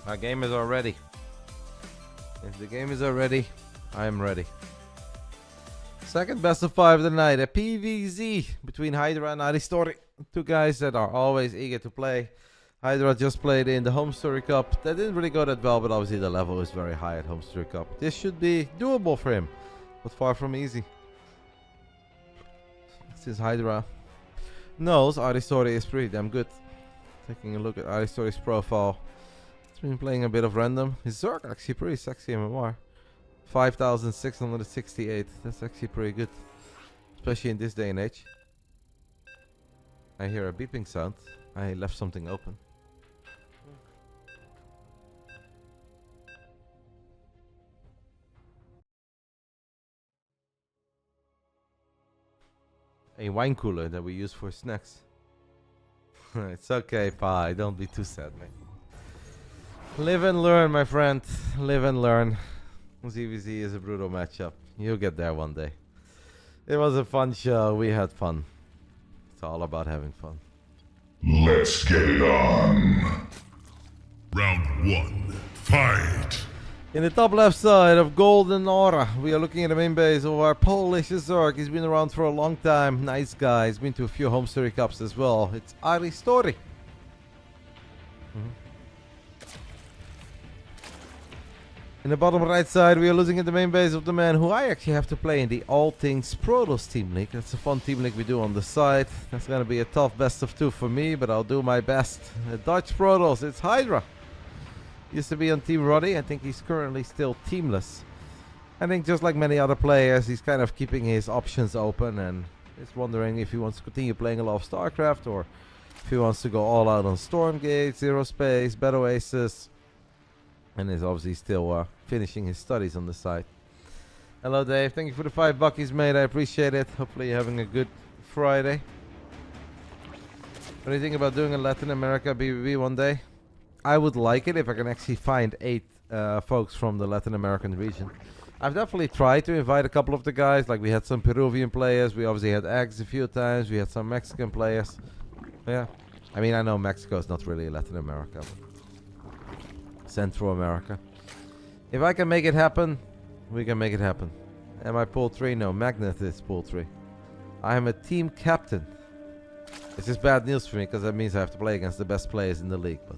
Our game is already. If the game is already, I am ready. Second best of 5 of the night. A PvZ between HiGhDrA and Aristori. Two guys that are always eager to play. HiGhDrA just played in the Home Story Cup. That didn't really go that well, but obviously the level is very high at Home Story Cup. This should be doable for him, but far from easy. Since HiGhDrA knows Aristori is pretty damn good. Taking a look at Aristori's profile. He's been playing a bit of random. His Zerg actually pretty sexy MMR. 5,668. That's actually pretty good. Especially in this day and age. I hear a beeping sound. I left something open. A wine cooler that we use for snacks. It's okay, Pa. Don't be too sad, man. Live and learn, my friend. Live and learn. ZVZ is a brutal matchup. You'll get there one day. It was a fun show. We had fun. It's all about having fun. Let's get it on. Round 1. Fight! In the top left side of Golden Aura, we are looking at the main base of our Polish Zerg. He's been around for a long time. Nice guy. He's been to a few Home Story Cups as well. It's Aristori. In the bottom right side, we are losing at the main base of the man who I actually have to play in the All Things Protoss Team League. That's a fun team league we do on the side. That's going to be a tough best of 2 for me, but I'll do my best. Dutch Protoss, it's HiGhDrA. Used to be on Team Roddy. I think he's currently still teamless. I think just like many other players, he's kind of keeping his options open and is wondering if he wants to continue playing a lot of Starcraft or if he wants to go all out on Stormgate, Zero Space, Battle Aces. And is obviously still finishing his studies on the side. Hello Dave, thank you for the $5 mate, I appreciate it. Hopefully you're having a good Friday. What do you think about doing a Latin America BBB one day? I would like it if I can actually find 8 folks from the Latin American region. I've definitely tried to invite a couple of the guys, like we had some Peruvian players, we obviously had Eggs a few times, we had some Mexican players. Yeah, I mean I know Mexico is not really Latin America. Central America. If I can make it happen, we can make it happen. Am I pool 3? No, Magnet is pool 3. I am a team captain. It's just bad news for me because that means I have to play against the best players in the league. But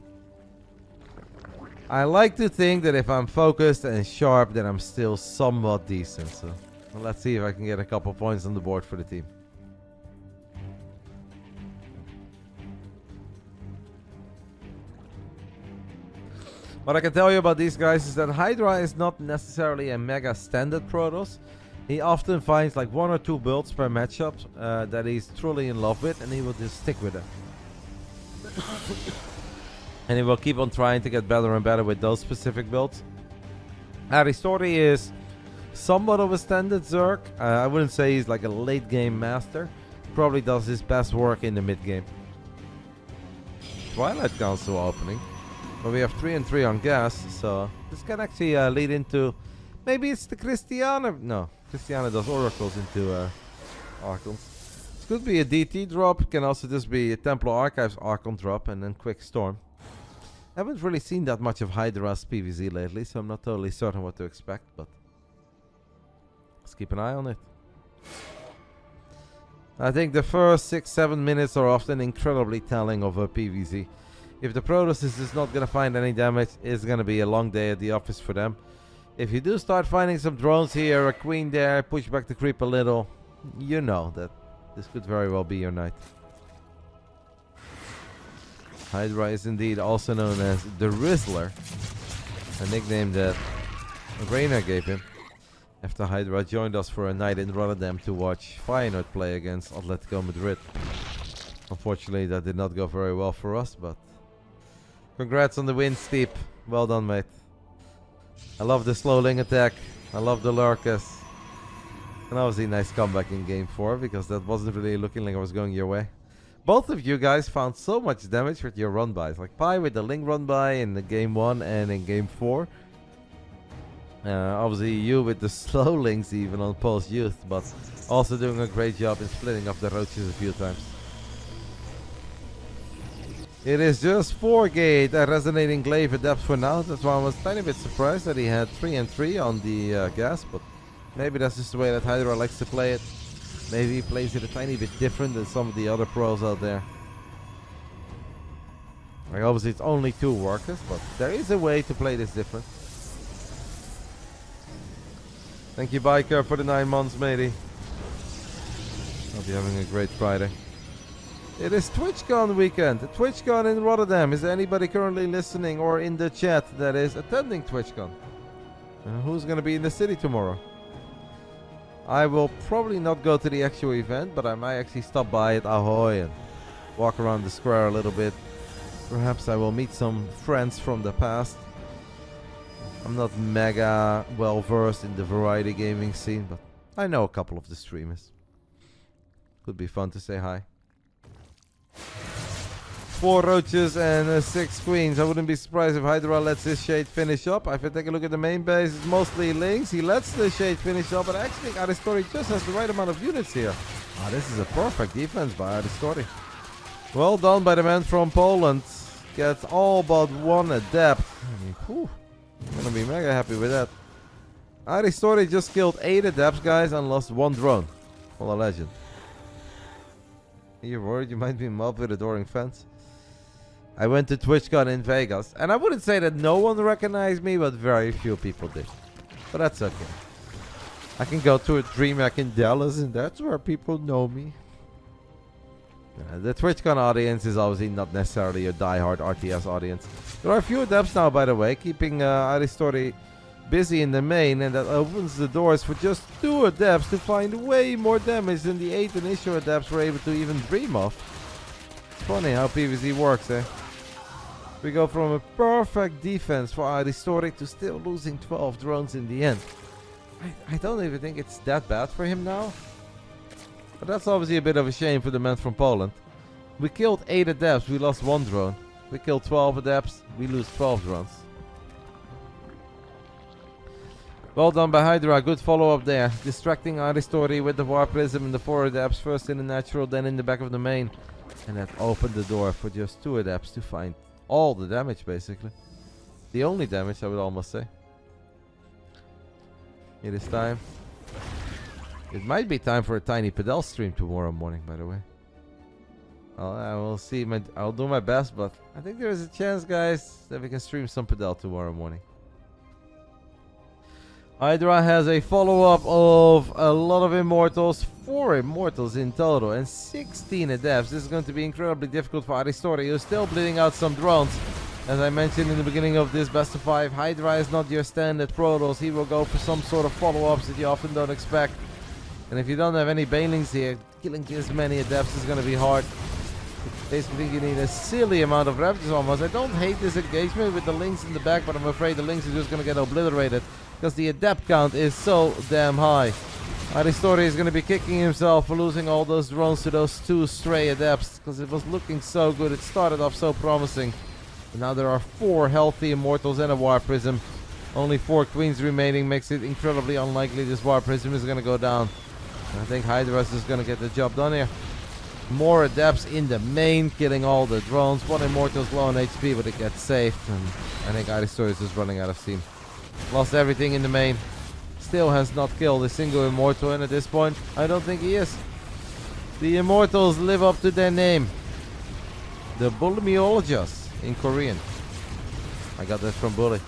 I like to think that if I'm focused and sharp, then I'm still somewhat decent. So well, let's see if I can get a couple points on the board for the team. What I can tell you about these guys is that HiGhDrA is not necessarily a mega standard Protoss. He often finds like 1 or 2 builds per matchup that he's truly in love with, and he will just stick with it. And he will keep on trying to get better and better with those specific builds. Aristori is somewhat of a standard Zerg. I wouldn't say he's like a late game master. Probably does his best work in the mid game. Twilight Council opening. But we have 3 and 3 on gas, so this can actually lead into... Maybe it's the Christiana... No, Christiana does oracles into Archons. This could be a DT drop, it can also just be a Templar Archives Archon drop and then Quick Storm. I haven't really seen that much of HiGhDrA's PvZ lately, so I'm not totally certain what to expect, but... let's keep an eye on it. I think the first 6-7 minutes are often incredibly telling of a PvZ. If the Protoss is just not going to find any damage, it's going to be a long day at the office for them. If you do start finding some drones here, a queen there, push back the creep a little, you know that this could very well be your night. HiGhDrA is indeed also known as the Rizzler, a nickname that Reina gave him after HiGhDrA joined us for a night in RotterdaM to watch Feyenoord play against Atletico Madrid. Unfortunately, that did not go very well for us, but congrats on the win, Steep. Well done, mate. I love the slow ling attack. I love the Lurkus. And obviously nice comeback in game 4 because that wasn't really looking like I was going your way. Both of you guys found so much damage with your run-bys. Like Pi with the ling run-by in the game 1 and in game 4. Obviously you with the slow links even on Pulse Youth, but also doing a great job in splitting up the roaches a few times. It is just 4 gate resonating glaive adepts for now. That's why I was a tiny bit surprised that he had 3 and 3 on the gas, but maybe that's just the way that HiGhDrA likes to play it. Maybe he plays it a tiny bit different than some of the other pros out there. Like obviously it's only 2 workers, but there is a way to play this different. Thank you, Biker, for the 9 months, matey. Hope you're having a great Friday. It is TwitchCon weekend. TwitchCon in RotterdaM. Is there anybody currently listening or in the chat that is attending TwitchCon? Who's going to be in the city tomorrow? I will probably not go to the actual event, but I might actually stop by at Ahoy and walk around the square a little bit. Perhaps I will meet some friends from the past. I'm not mega well versed in the variety gaming scene, but I know a couple of the streamers. Could be fun to say hi. 4 roaches and 6 queens. I wouldn't be surprised if HiGhDrA lets this shade finish up. If I take a look at the main base, it's mostly links. He lets the shade finish up, but I actually think Aristori just has the right amount of units here. Ah, this is a perfect defense by Aristori. Well done by the man from Poland. Gets all but 1 adept. I mean, whew, I'm gonna be mega happy with that. Aristori just killed 8 adepts, guys, and lost 1 drone. Well, a legend. You're worried you might be mobbed with adoring fans? I went to TwitchCon in Vegas, and I wouldn't say that no one recognized me, but very few people did. But that's okay. I can go to a DreamHack in Dallas, and that's where people know me. The TwitchCon audience is obviously not necessarily a die-hard RTS audience. There are a few adepts now, by the way, keeping Aristori busy in the main, and that opens the doors for just 2 adepts to find way more damage than the 8 initial adepts were able to even dream of. It's funny how PvZ works, eh? We go from a perfect defense for Aristori to still losing 12 drones in the end. I don't even think it's that bad for him now. But that's obviously a bit of a shame for the man from Poland. We killed 8 adepts, we lost 1 drone. We killed 12 adepts, we lose 12 drones. Well done by HiGhDrA, good follow up there. Distracting Aristori with the War Prism and the 4 adepts, first in the natural, then in the back of the main. And that opened the door for just 2 adepts to find all the damage, basically. The only damage, I would almost say. It is time. It might be time for a tiny Padel stream tomorrow morning, by the way. I will see. I'll do my best, but I think there is a chance, guys, that we can stream some Padel tomorrow morning. HiGhDrA has a follow-up of a lot of Immortals, 4 Immortals in total, and 16 Adepts. This is going to be incredibly difficult for Aristori, who's still bleeding out some drones. As I mentioned in the beginning of this best of 5, HiGhDrA is not your standard Protoss. He will go for some sort of follow-ups that you often don't expect. And if you don't have any Banelings here, killing this many Adepts is going to be hard. Basically, you need a silly amount of Ravages almost. I don't hate this engagement with the Lings in the back, but I'm afraid the Lings are just going to get obliterated. Because the adept count is so damn high. Aristori is going to be kicking himself for losing all those drones to those 2 stray adepts. Because it was looking so good. It started off so promising. But now there are 4 healthy Immortals and a War Prism. Only 4 Queens remaining makes it incredibly unlikely this War Prism is going to go down. And I think HiGhDrA is just going to get the job done here. More adepts in the main, killing all the drones. 1 Immortal is low on HP, but it gets saved. And I think Aristori is just running out of steam. Lost everything in the main. Still has not killed a single Immortal, and at this point, I don't think he is. The Immortals live up to their name. The Bullimiologists in Korean. I got that from Bully.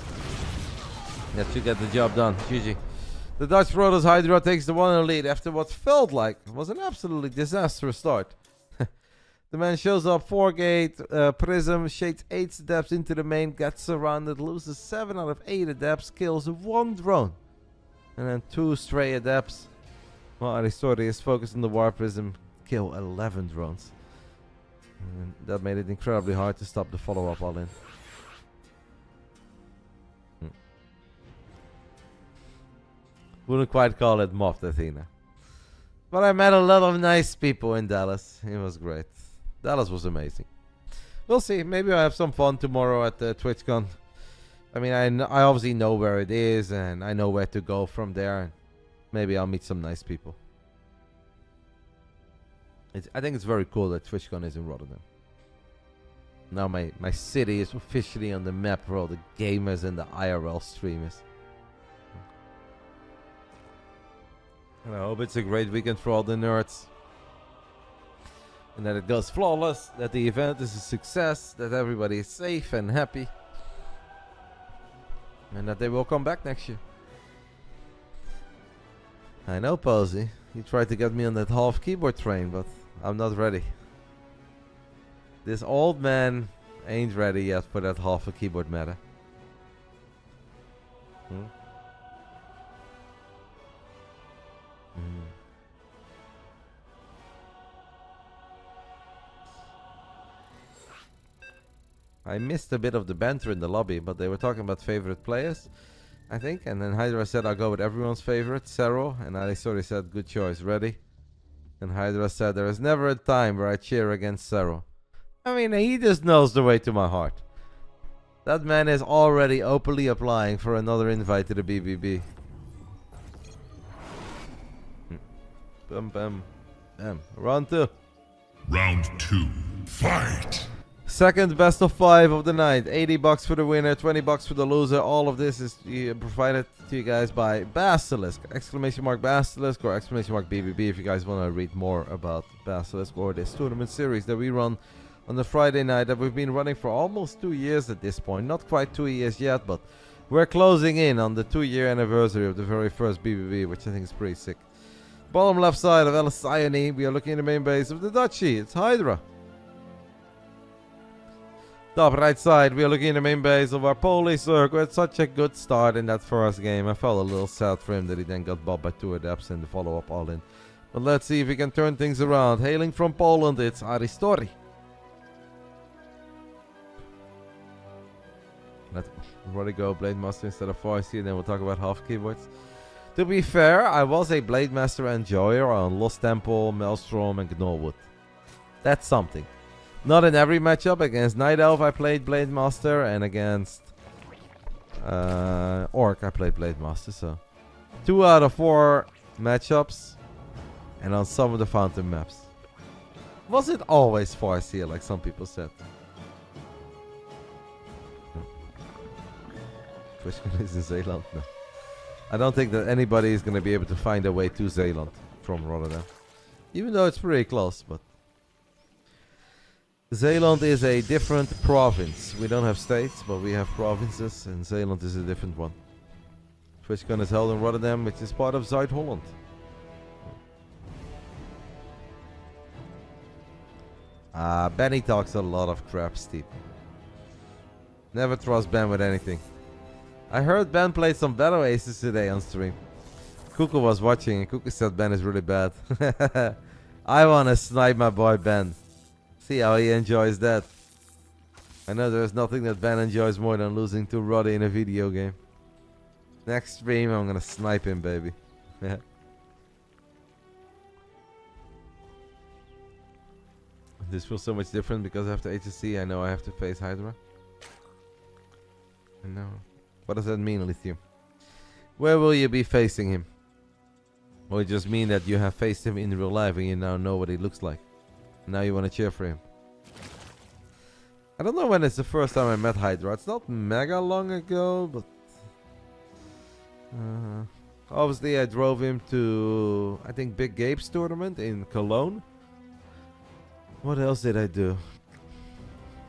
That should get the job done. GG. The Dutch Protoss HiGhDrA takes the 1-0 lead after what felt like was an absolutely disastrous start. The man shows up 4 gate, Prism, shades 8 adepts into the main, gets surrounded, loses 7 out of 8 adepts, kills 1 drone. And then 2 stray adepts. Well, Aristori is focused on the War Prism, kill 11 drones. And that made it incredibly hard to stop the follow-up all in. Wouldn't quite call it mobbed, Athena. But I met a lot of nice people in Dallas. It was great. Dallas was amazing. We'll see. Maybe I'll have some fun tomorrow at the TwitchCon. I mean, I obviously know where it is, and I know where to go from there. And maybe I'll meet some nice people. I think it's very cool that TwitchCon is in RotterdaM. Now my city is officially on the map for all the gamers and the IRL streamers. And I hope it's a great weekend for all the nerds. And that it goes flawless, that the event is a success, that everybody is safe and happy. And that they will come back next year. I know, Posey. You tried to get me on that half keyboard train, but I'm not ready. This old man ain't ready yet for that half a keyboard meta. I missed a bit of the banter in the lobby, but they were talking about favorite players, I think. And then HiGhDrA said, I'll go with everyone's favorite, Zero. And Aristori said, good choice, ready? And HiGhDrA said, there is never a time where I cheer against Zero. I mean, he just knows the way to my heart. That man is already openly applying for another invite to the BBB. Bam, bam, bam. Round 2. Round 2. Fight! Second best of 5 of the night. $80 for the winner, $20 for the loser. All of this is provided to you guys by Basilisk. Exclamation mark Basilisk or exclamation mark BBB if you guys want to read more about Basilisk or this tournament series that we run on the Friday night that we've been running for almost 2 years at this point. Not quite 2 years yet, but we're closing in on the 2-year anniversary of the very first BBB, which I think is pretty sick. Bottom left side of Elisione, we are looking at the main base of the Dutchie. It's HiGhDrA. Top right side, we are looking at the main base of our Polish Zerg, who had such a good start in that first game. I felt a little sad for him that he then got bobbed by 2 adepts in the follow-up all-in. But let's see if we can turn things around. Hailing from Poland, it's Aristori. Let's already go Blade Master instead of Foisty, and then we'll talk about half keyboards. To be fair, I was a Blade Master enjoyer on Lost Temple, Maelstrom, and Gnollwood. That's something. Not in every matchup. Against Night Elf I played Blade Master, and against Orc I played Blade Master. So 2 out of 4 matchups, and on some of the Fountain maps. Was it always Farseer like some people said? Fishkin is in Zeeland? No. I don't think that anybody is going to be able to find a way to Zeeland from Rotterdam. Even though it's pretty close, but Zeeland is a different province. We don't have states, but we have provinces, and Zeeland is a different one. TwitchCon is held in Rotterdam, which is part of Zuid-Holland. Benny talks a lot of crap, Steve. Never trust Ben with anything. I heard Ben played some Battle Aces today on stream. Kuka was watching, and Kuka said Ben is really bad. I want to snipe my boy Ben. See how he enjoys that. I know there's nothing that Ben enjoys more than losing to Roddy in a video game. Next stream, I'm gonna snipe him, baby. This feels so much different because after HSC, I know I have to face HiGhDrA. I know. What does that mean, Lithium? Where will you be facing him? Or it just mean that you have faced him in real life and you now know what he looks like? Now you want to cheer for him. I don't know when it's the first time I met HiGhDrA. It's not mega long ago, but obviously I drove him to, I think, Big Gabe's tournament in Cologne. What else did I do?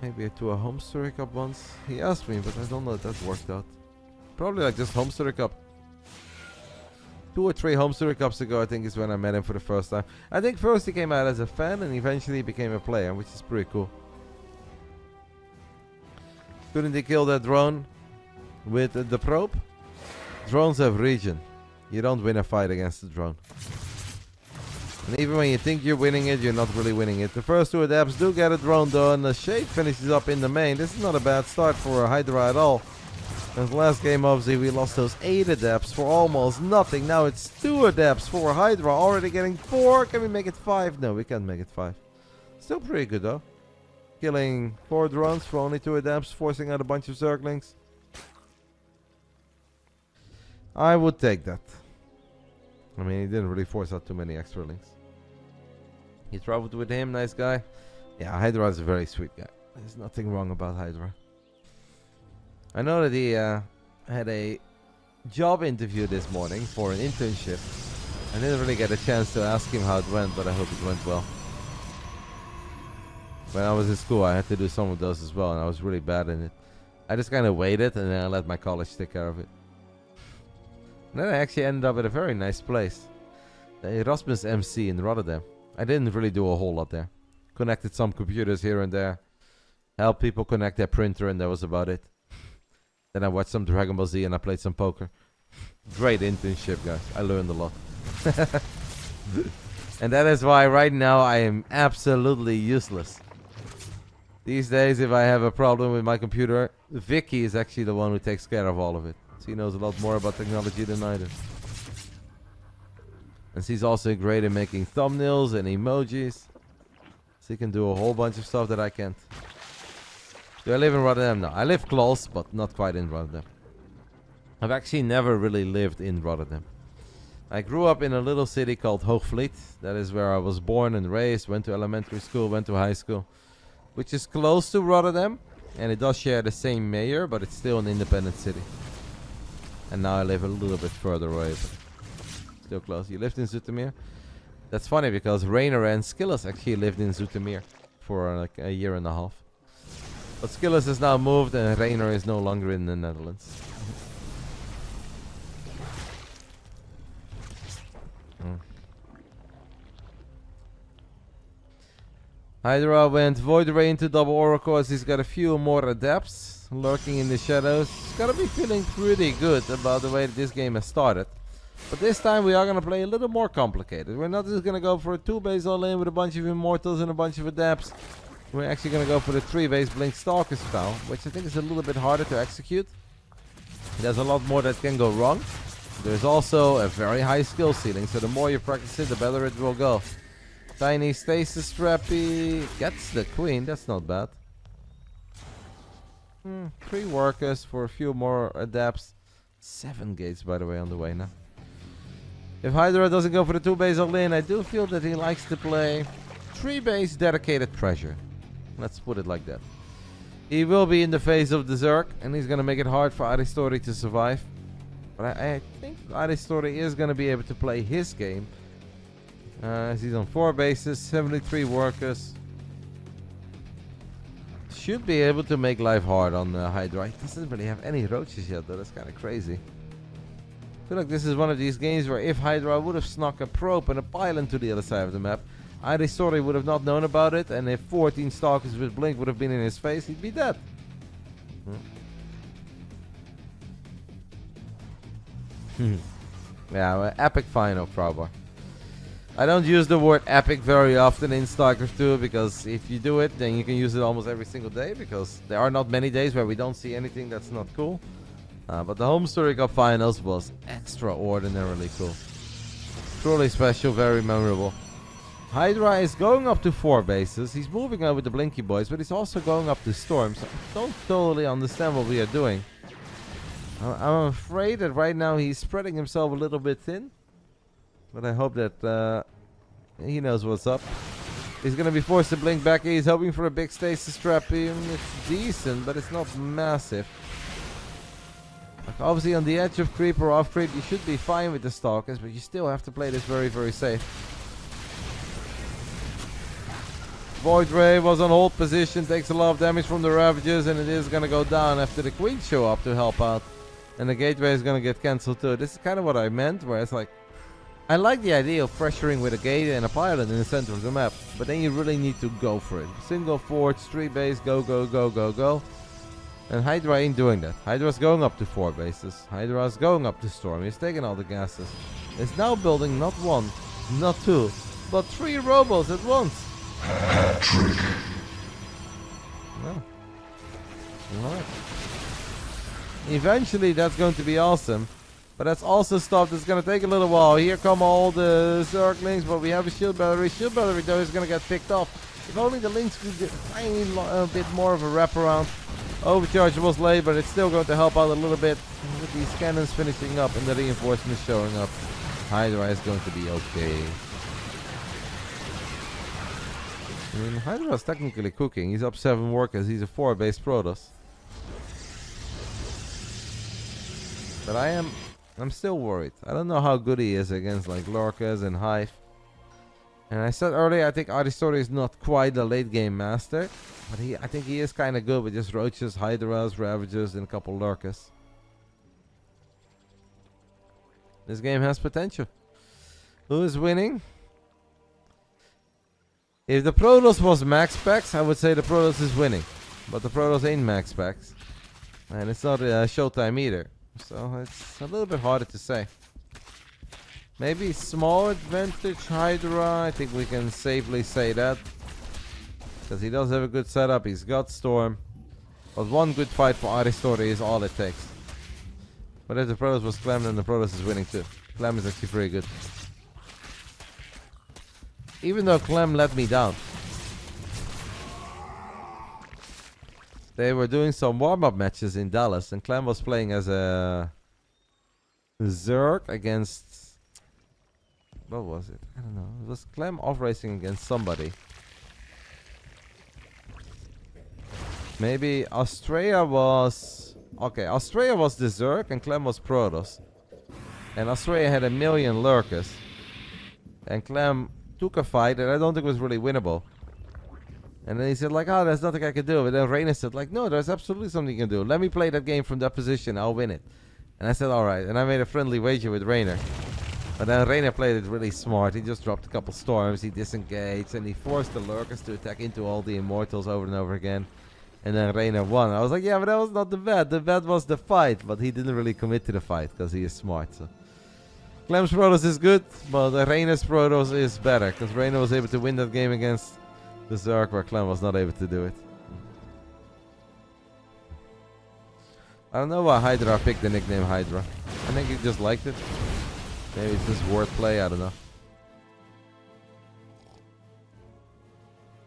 Maybe to a Home Story Cup once. He asked me, but I don't know if that worked out. Probably like just Home Story Cup. 2 or 3 Home Story Cups ago, I think, is when I met him for the first time. I think first he came out as a fan and eventually became a player, which is pretty cool. Couldn't he kill that drone with the probe? Drones have regen. You don't win a fight against the drone. And even when you think you're winning it, you're not really winning it. The first 2 adepts do get a drone though, and the Shade finishes up in the main. This is not a bad start for HiGhDrA at all. Because last game, obviously, we lost those 8 adepts for almost nothing. Now it's 2 adepts for HiGhDrA, already getting 4. Can we make it 5? No, we can't make it 5. Still pretty good though. Killing 4 drones for only 2 adepts, forcing out a bunch of Zerglings. I would take that. I mean, he didn't really force out too many extra links. He traveled with him, nice guy. Yeah, HiGhDrA is a very sweet guy. There's nothing wrong about HiGhDrA. I know that he had a job interview this morning for an internship. I didn't really get a chance to ask him how it went, but I hope it went well. When I was in school, I had to do some of those as well, and I was really bad in it. I just kind of waited, and then I let my college take care of it. And then I actually ended up at a very nice place. The Erasmus MC in RotterdaM. I didn't really do a whole lot there. Connected some computers here and there. Helped people connect their printer, and that was about it. Then I watched some Dragon Ball Z, and I played some poker. Great internship, guys. I learned a lot. And that is why right now I am absolutely useless. These days, if I have a problem with my computer, Vicky is actually the one who takes care of all of it. She knows a lot more about technology than I do. And she's also great at making thumbnails and emojis. She can do a whole bunch of stuff that I can't. Do I live in RotterdaM? No, I live close, but not quite in RotterdaM. I've actually never really lived in RotterdaM. I grew up in a little city called Hoogvliet. That is where I was born and raised, went to elementary school, went to high school. Which is close to RotterdaM. And it does share the same mayor, but it's still an independent city. And now I live a little bit further away, but still close. You lived in Zoetermeer? That's funny because Rainer and Skillis actually lived in Zoetermeer for like a year and a half. But Skillis has now moved and Rainer is no longer in the Netherlands. HiGhDrA went Void Ray into double Oracle as he's got a few more adepts lurking in the shadows. He's gotta be feeling pretty good about the way that this game has started. But this time we are gonna play a little more complicated. We're not just gonna go for a 2-base all-in with a bunch of Immortals and a bunch of adepts. We're actually gonna go for the 3-base Blink Stalker spell, which I think is a little bit harder to execute. There's a lot more that can go wrong. There's also a very high skill ceiling, so the more you practice it, the better it will go. Tiny Stasis Trappy gets the Queen, that's not bad. 3 workers for a few more adepts. 7 gates, by the way, on the way now. If HiGhDrA doesn't go for the 2-base all-in, I do feel that he likes to play 3-base Dedicated Treasure. Let's put it like that. He will be in the face of the Zerg, and he's going to make it hard for Aristori to survive. But I think Aristori is going to be able to play his game. He's on 4 bases, 73 workers. Should be able to make life hard on HiGhDrA. He doesn't really have any roaches yet, though. That's kind of crazy. I feel like this is one of these games where if HiGhDrA would have snuck a probe and a pylon to the other side of the map, Aristori would have not known about it, and if 14 Stalkers with Blink would have been in his face, he'd be dead. Yeah, well, epic final, Crowbar. I don't use the word epic very often in Starcraft 2 because if you do it, then you can use it almost every single day because there are not many days where we don't see anything that's not cool. But the Home Story Cup Finals was extraordinarily cool. Truly special, very memorable. HiGhDrA is going up to 4 bases. He's moving out with the Blinky Boys, but he's also going up to Storm. So I don't totally understand what we are doing. I'm afraid that right now he's spreading himself a little bit thin. But I hope that he knows what's up. He's going to be forced to blink back. He's hoping for a big stasis trap. It's decent, but it's not massive. Like obviously on the edge of creep or off creep, you should be fine with the Stalkers, but you still have to play this very, very safe. Void Ray was on hold position, takes a lot of damage from the Ravagers, and it is going to go down after the Queen show up to help out. And the Gateway is going to get cancelled too. This is kind of what I meant, where it's like, I like the idea of pressuring with a gate and a pylon in the center of the map, but then you really need to go for it. Single forge, 3 base, go, go, go, go, go. And HiGhDrA ain't doing that. HiGhDRA's going up to 4 bases. HiGhDRA's going up to Storm. He's taking all the gases. It's now building not 1, not 2, but 3 robos at once. Hat-trick. No. Alright. Eventually that's going to be awesome. But that's also stuff that's going to take a little while. Here come all the Zerglings, but we have a shield battery. Shield battery though is going to get picked off. If only the Lynx could get a tiny bit more of a wraparound. Overcharge was late, but it's still going to help out a little bit with these cannons finishing up and the reinforcements showing up. HiGhDrA is going to be okay. I mean, HiGhDrA's technically cooking. He's up 7 workers. He's a 4 base Protoss. But I'm still worried. I don't know how good he is against like Lurkers and Hive. And I said earlier, I think Aristori is not quite a late game master. But I think he is kind of good with just Roaches, HiGhDrAs, Ravagers, and a couple Lurkers. This game has potential. Who is winning? If the Protoss was max packs, I would say the Protoss is winning. But the Protoss ain't max packs. And it's not Showtime either. So it's a little bit harder to say. Maybe small advantage HiGhDrA. I think we can safely say that. Because he does have a good setup. He's got Storm. But one good fight for Aristori is all it takes. But if the Protoss was Clem, then the Protoss is winning too. Clem is actually pretty good. Even though Clem let me down. They were doing some warm-up matches in Dallas. And Clem was playing as a Zerg against... What was it? I don't know. It was Clem off-racing against somebody. Maybe Australia was... Okay, Australia was the Zerg and Clem was Protoss. And Australia had 1 million Lurkers. And Clem took a fight that I don't think was really winnable. And then he said like, oh, there's nothing I can do. But then Reina said like, no, there's absolutely something you can do. Let me play that game from that position. I'll win it. And I said, alright. And I made a friendly wager with Reina. But then Reina played it really smart. He just dropped a couple storms. He disengaged. And he forced the Lurkers to attack into all the Immortals over and over again. And then Reina won. I was like, yeah, but that was not the bet. The bet was the fight. But he didn't really commit to the fight because he is smart. So Clem's Protoss is good. But Reina's Protoss is better. Because Reina was able to win that game against the Zerg where Clem was not able to do it. I don't know why HiGhDrA picked the nickname HiGhDrA. I think he just liked it. Maybe it's just wordplay, I don't know.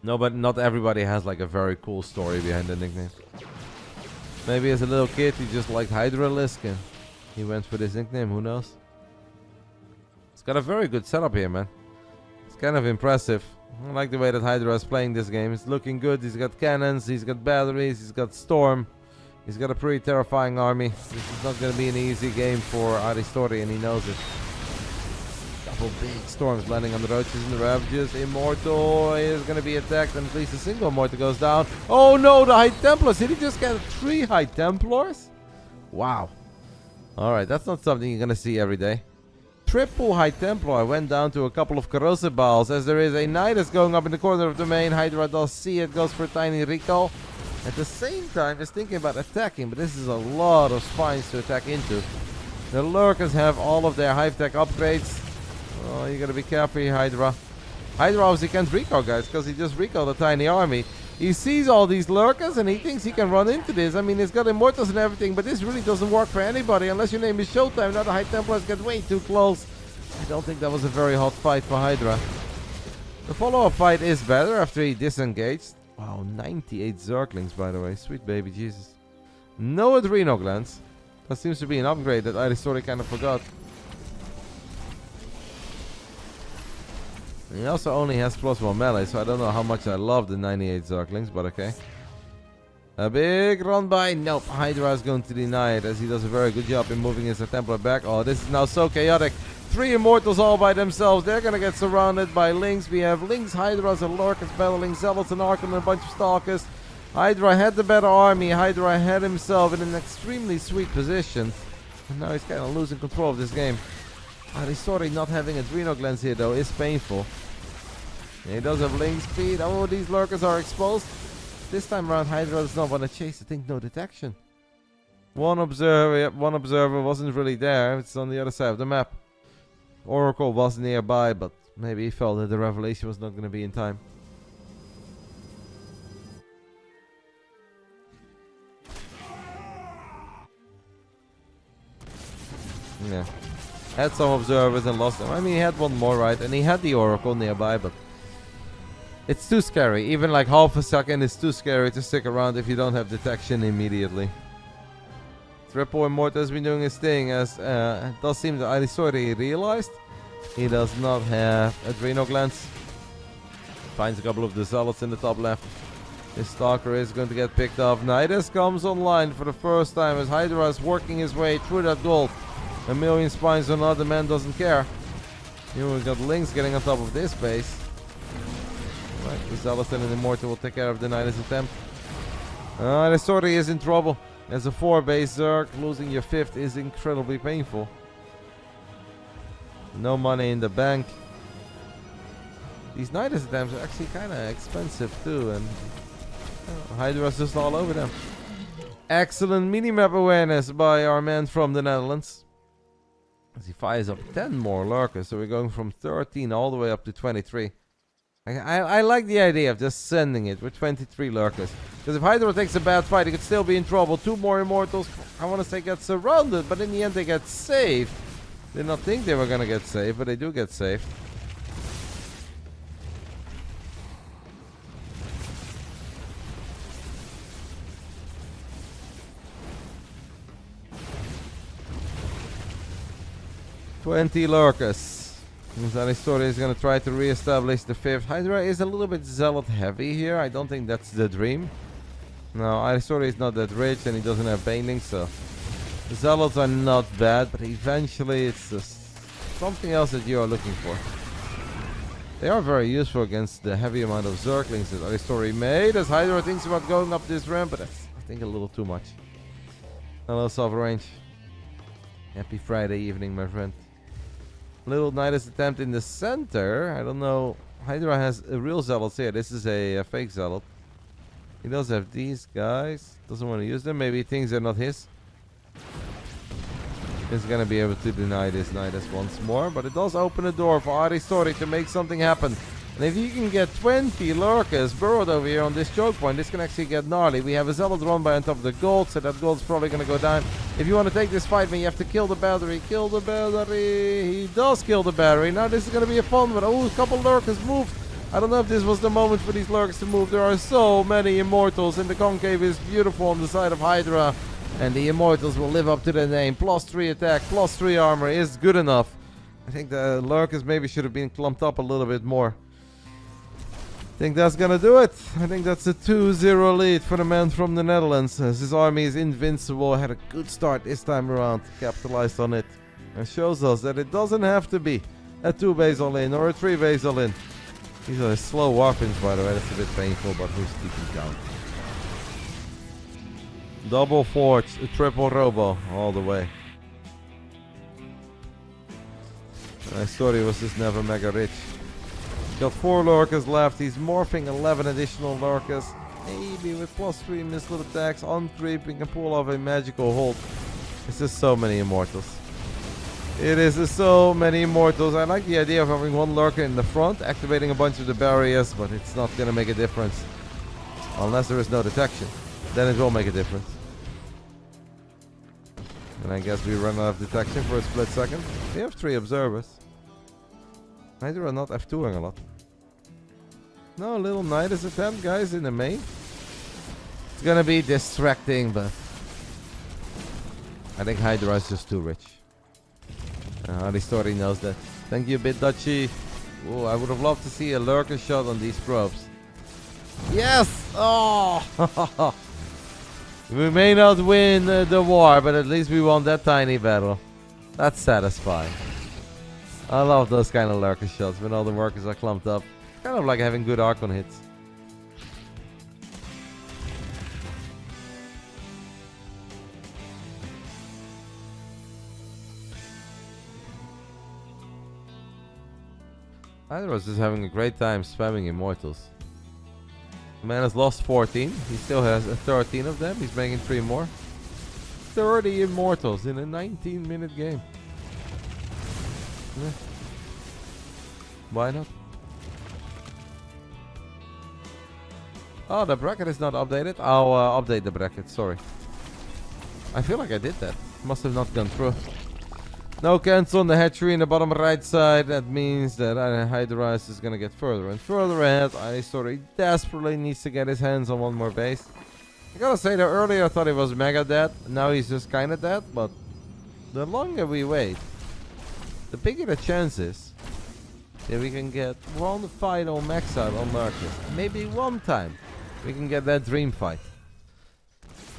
No, but not everybody has like a very cool story behind the nickname. Maybe as a little kid he just liked HiGhDrA and he went for this nickname, who knows? It's got a very good setup here, man. It's kind of impressive. I like the way that HiGhDrA is playing this game. It's looking good. He's got cannons, he's got batteries, he's got Storm. He's got a pretty terrifying army. This is not going to be an easy game for Aristori, and he knows it. Couple big storms landing on the Roaches and the Ravagers. Immortal is going to be attacked, and at least a single Immortal goes down. Oh no, the High Templars. Did he just get 3 High Templars? Wow. Alright, that's not something you're going to see every day. Triple High Templar went down to a couple of corrosive balls as there is a Nidus going up in the corner of the main. HiGhDrA does see it, goes for a tiny recall. At the same time, is thinking about attacking, but this is a lot of spines to attack into. The Lurkers have all of their Hive Tech upgrades. Oh, you gotta be careful here, HiGhDrA. HiGhDrA obviously can't recall, guys, because he just recalled a tiny army. He sees all these Lurkers and he thinks he can run into this. I mean, it's got Immortals and everything, but this really doesn't work for anybody unless your name is Showtime. Now the High Templars get way too close. I don't think that was a very hot fight for HiGhDrA. The follow-up fight is better after he disengaged. Wow, 98 Zerglings, by the way. Sweet baby Jesus. No Adrenal Glands. That seems to be an upgrade that Aristori kind of forgot. And he also only has +1 melee, so I don't know how much I love the 98 Zerglings, but okay. A big run by. Nope, HiGhDrA is going to deny it as he does a very good job in moving his Templar back. Oh, this is now so chaotic. 3 Immortals all by themselves. They're gonna get surrounded by Lynx. We have Lynx, HiGhDrAs, and Lurkers battling Zealots and Archon and a bunch of Stalkers. HiGhDrA had the better army. HiGhDrA had himself in an extremely sweet position. And now he's kind of losing control of this game. Aristori not having Adrenal Glands here though is painful. He does have Lynx speed. Oh, these Lurkers are exposed. This time around, HiGhDrA does not want to chase. I think no detection. One observer, yep, one observer wasn't really there. It's on the other side of the map. Oracle was nearby, but maybe he felt that the revelation was not going to be in time. Yeah. Had some observers and lost them. I mean, he had one more, right? And he had the Oracle nearby, but it's too scary. Even like half a second is too scary to stick around if you don't have detection immediately. Triple Immortal has been doing his thing, as it does seem that Aristori realized he does not have Adrenal Glands. Finds a couple of the zealots in the top left. His stalker is going to get picked off. Nidus comes online for the first time as HiGhDrA is working his way through that gold. A million spines or not, the man doesn't care. Here we've got Lynx getting on top of this base. Right, the zealot and the immortal will take care of the Nidus attempt. Aristori is in trouble. As a 4-base Zerg, losing your 5th is incredibly painful. No money in the bank. These Nidus attempts are actually kind of expensive too, and HiGhDrA's just all over them. Excellent minimap awareness by our man from the Netherlands. As he fires up 10 more lurkers, so we're going from 13 all the way up to 23. I like the idea of just sending it with 23 lurkers. Because if HiGhDrA takes a bad fight, he could still be in trouble. 2 more immortals, I want to say, get surrounded, but in the end they get saved. Did not think they were going to get saved, but they do get saved. "20 lurkers." Aristori is going to try to re-establish the 5th. HiGhDrA is a little bit zealot heavy here. I don't think that's the dream. No, Aristori is not that rich and he doesn't have banelings, so the zealots are not bad, but eventually it's just something else that you are looking for. They are very useful against the heavy amount of Zerglings that Aristori made, as HiGhDrA thinks about going up this ramp, but that's, I think, a little too much. Hello, soft range. Happy Friday evening, my friend. Little Nidus attempt in the center. I don't know. HiGhDrA has a real zealot here. This is a fake zealot. He does have these guys. Doesn't want to use them. Maybe he thinks they're not his. He's going to be able to deny this Nidus once more. But it does open a door for Aristori to make something happen. And if you can get 20 lurkers burrowed over here on this choke point, this can actually get gnarly. We have a zealot run by on top of the gold, so that gold's probably going to go down. If you want to take this fight, man, you have to kill the battery. Kill the battery. He does kill the battery. Now this is going to be a fun one. Oh, a couple lurkers moved. I don't know if this was the moment for these lurkers to move. There are so many immortals, and the concave is beautiful on the side of HiGhDrA. And the immortals will live up to their name. +3 attack, +3 armor is good enough. I think the lurkers maybe should have been clumped up a little bit more. I think that's gonna do it. I think that's a 2-0 lead for the man from the Netherlands. As his army is invincible, had a good start this time around, capitalized on it. And shows us that it doesn't have to be a 2-base all-in or a 3-base all-in. These are slow warpings, by the way. That's a bit painful, but who's keeping count? Double forge, a triple robo, all the way. Aristori was just never mega rich. Got 4 lurkers left. He's morphing 11 additional lurkers. Maybe with +3 missile attacks on creep, we can pull off a magical hold. It's just so many immortals. It is so many immortals. I like the idea of having 1 lurker in the front, activating a bunch of the barriers, but it's not going to make a difference. Unless there is no detection. Then it will make a difference. And I guess we run out of detection for a split second. We have 3 observers. HiGhDrA not F2ing a lot. No, little Nidus attempt, guys, in the main. It's gonna be distracting, but I think HiGhDrA is just too rich. Aristori knows that. Thank you, Bit Dutchy. Oh, I would have loved to see a lurker shot on these probes. Yes! Oh! We may not win the war, but at least we won that tiny battle. That's satisfying. I love those kind of lurker shots when all the workers are clumped up. Kind of like having good Archon hits. HiGhDrA was just having a great time spamming immortals. The man has lost 14. He still has 13 of them. He's making 3 more. 30 immortals in a 19-minute game. Yeah. Why not? Oh, the bracket is not updated. I'll update the bracket, sorry. I feel like I did that. Must have not gone through. No cancel on the hatchery in the bottom right side. That means that HiGhDrA is going to get further and further ahead. Aristori desperately needs to get his hands on 1 more base. I gotta say that earlier I thought he was mega dead. Now he's just kind of dead, but the longer we wait, the bigger the chance is then we can get one final max out on Lurkers. Maybe one time we can get that dream fight.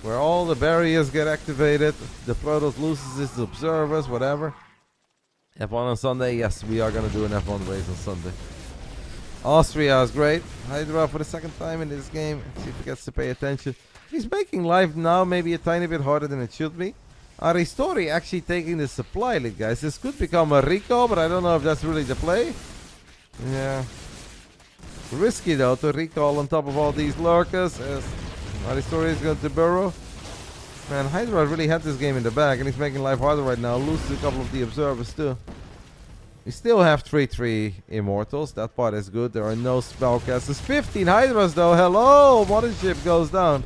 Where all the barriers get activated, the Protoss loses its observers, whatever. F1 on Sunday, yes, we are gonna do an F1 race on Sunday. Austria is great. HiGhDrA for the second time in this game. See if he gets to pay attention. He's making life now maybe a tiny bit harder than it should be. Aristori actually taking the supply lead, guys. This could become a recall, but I don't know if that's really the play. Yeah. Risky though to recall on top of all these lurkers as Aristori is going to burrow. Man, HiGhDrA really had this game in the bag and he's making life harder right now. Loses a couple of the observers too. We still have 3-3 immortals. That part is good. There are no spellcasters. 15 HiGhDRAs though. Hello! Mothership goes down.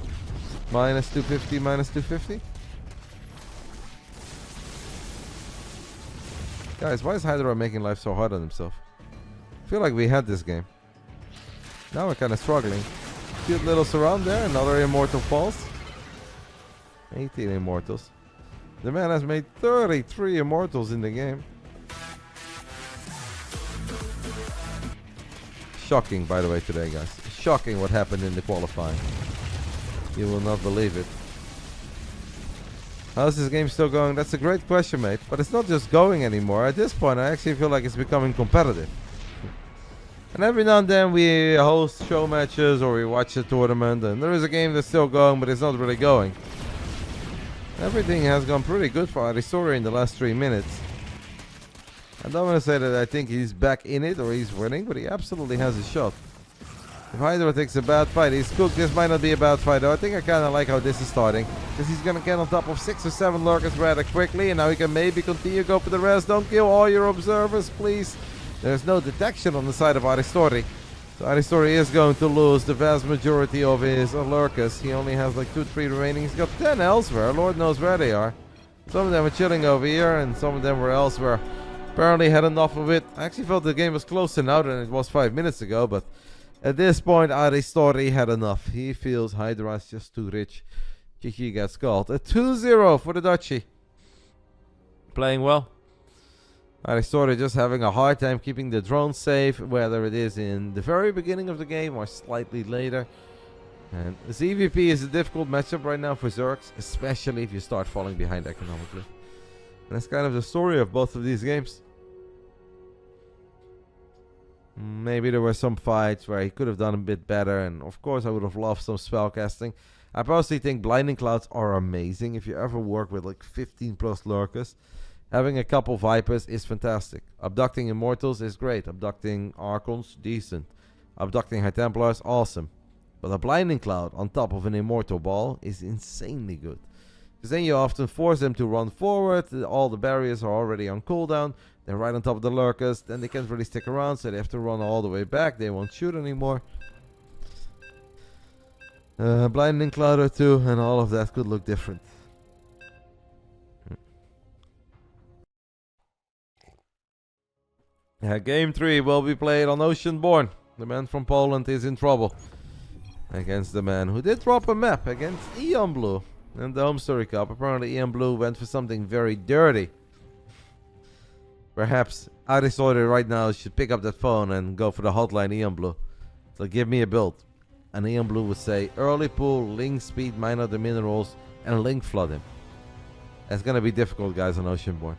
Minus 250, minus 250. Guys, why is HiGhDrA making life so hard on himself? I feel like we had this game. Now we're kind of struggling. Cute little surround there. Another immortal falls. 18 immortals. The man has made 33 immortals in the game. Shocking, by the way, today, guys. Shocking what happened in the qualifying. You will not believe it. How's this game still going? That's a great question, mate. But it's not just going anymore. At this point, I actually feel like it's becoming competitive. And every now and then we host show matches or we watch a tournament. And there is a game that's still going, but it's not really going. Everything has gone pretty good for Aristori in the last 3 minutes. I don't want to say that I think he's back in it or he's winning, but he absolutely has a shot. If HiGhDrA takes a bad fight, he's cooked. This might not be a bad fight though. I think I kind of like how this is starting. Because he's going to get on top of 6 or 7 lurkers rather quickly. And now he can maybe continue, go for the rest. Don't kill all your observers, please. There's no detection on the side of Aristori. So Aristori is going to lose the vast majority of his lurkers. He only has like 2-3 remaining. He's got 10 elsewhere. Lord knows where they are. Some of them are chilling over here and some of them were elsewhere. Apparently had enough of it. I actually felt the game was closer now than it was 5 minutes ago, but at this point Aristori had enough. He feels HiGhDrA is just too rich. GG gets called. A 2-0 for the Dutchie. Playing well. Aristori just having a hard time keeping the drone safe, whether it is in the very beginning of the game or slightly later. And ZVP is a difficult matchup right now for Zergs, especially if you start falling behind economically. And that's kind of the story of both of these games. Maybe there were some fights where he could have done a bit better, and of course I would have loved some spellcasting. I personally think Blinding Clouds are amazing if you ever work with like 15 plus lurkers. Having a couple Vipers is fantastic. Abducting Immortals is great. Abducting Archons, decent. Abducting High Templars, awesome. But a Blinding Cloud on top of an Immortal Ball is insanely good. Because then you often force them to run forward. All the barriers are already on cooldown. They're right on top of the lurkers. Then they can't really stick around, so they have to run all the way back. They won't shoot anymore. Blinding Cloud or two, and all of that could look different. Game 3 will be played on Oceanborn. The man from Poland is in trouble. Against the man who did drop a map against Eon Blue. In the Home Story Cup. Apparently Eon Blue went for something very dirty. Perhaps Aristori right now should pick up that phone and go for the hotline Eon Blue. So give me a build. And Eon Blue would say early pool, link speed, mine out the minerals, and link flood him. It's gonna be difficult, guys, on Oceanborn.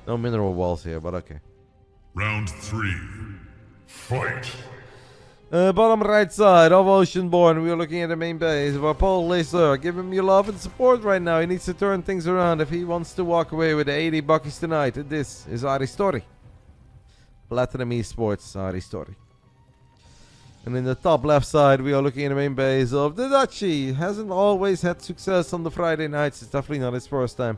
No mineral walls here, but okay. Round 3. Fight! Bottom right side of Oceanborn, we are looking at the main base of our Paul Laser. Give him your love and support right now. He needs to turn things around if he wants to walk away with the 80 buckies tonight. This is Aristori. Platinum Esports Aristori. And in the top left side, we are looking at the main base of the Dutchie. Hasn't always had success on the Friday nights. It's definitely not his first time.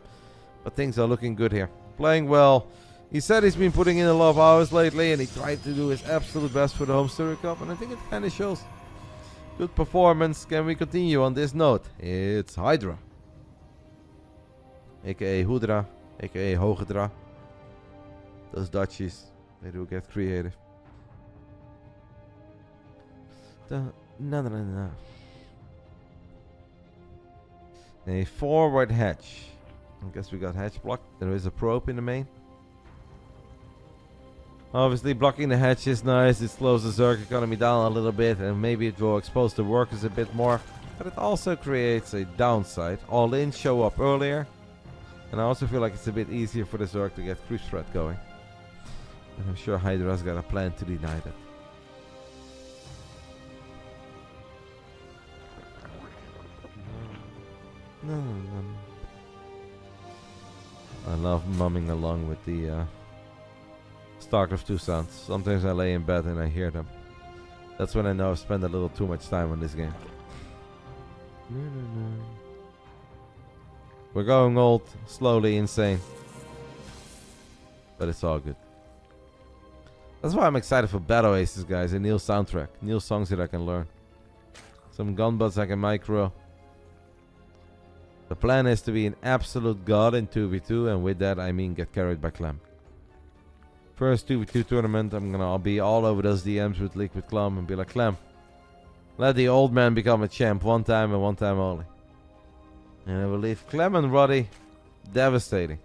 But things are looking good here. Playing well. He said he's been putting in a lot of hours lately, and he tried to do his absolute best for the Home Story Cup, and I think it kind of shows. Good performance. Can we continue on this note? It's HiGhDrA. A.k.a. HiGhDrA, a.k.a. HiGhDrA. Those Dutchies, they do get creative. No. A forward hatch. I guess we got hatch blocked. There is a probe in the main. Obviously, blocking the hatch is nice. It slows the Zerg economy down a little bit, and maybe it will expose the workers a bit more. But it also creates a downside. All in show up earlier. And I also feel like it's a bit easier for the Zerg to get creep threat going. And I'm sure HiGhDrA's got a plan to deny that. No. I love mumming along with the Starcraft 2 sounds. Sometimes I lay in bed and I hear them. That's when I know I've spent a little too much time on this game. We're going old, slowly insane. But it's all good. That's why I'm excited for Battle Aces, guys. A new soundtrack. New songs that I can learn. Some gunbots I can micro. The plan is to be an absolute god in 2v2, and with that I mean get carried by Clem. First 2v2 tournament, I'll be all over those DMs with League with Clem and be like, Clem, let the old man become a champ one time and one time only. And I will leave Clem and Roddy devastating.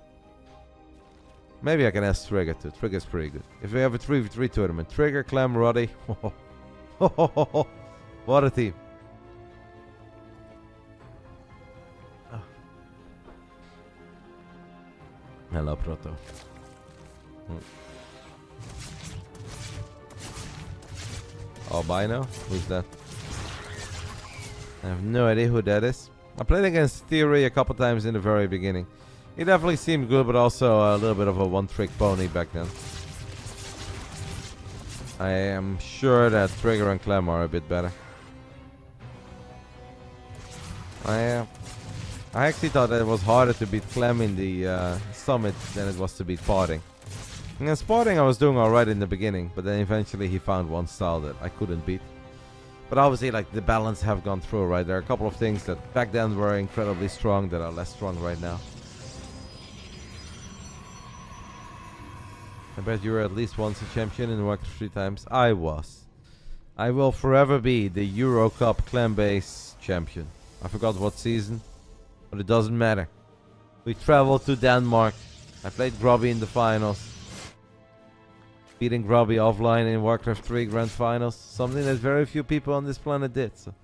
Maybe I can ask Trigger too. Trigger's pretty good. If we have a 3v3 tournament, Trigger, Clem, Roddy. What a team. Hello, Proto. Albino? Who's that? I have no idea who that is. I played against Theory a couple times in the very beginning. He definitely seemed good, but also a little bit of a one-trick pony back then. I am sure that Trigger and Clem are a bit better. I actually thought that it was harder to beat Clem in the Summit than it was to beat Parting. In Parting I was doing alright in the beginning, but then eventually he found one style that I couldn't beat. But obviously, like, the balance have gone through, right? There are a couple of things that back then were incredibly strong that are less strong right now. I bet you were at least once a champion in Warcraft 3 times. I was. I will forever be the Euro Cup clan base champion. I forgot what season, but it doesn't matter. We traveled to Denmark. I played Grubby in the finals. Beating Grubby offline in Warcraft 3 Grand Finals. Something that very few people on this planet did. So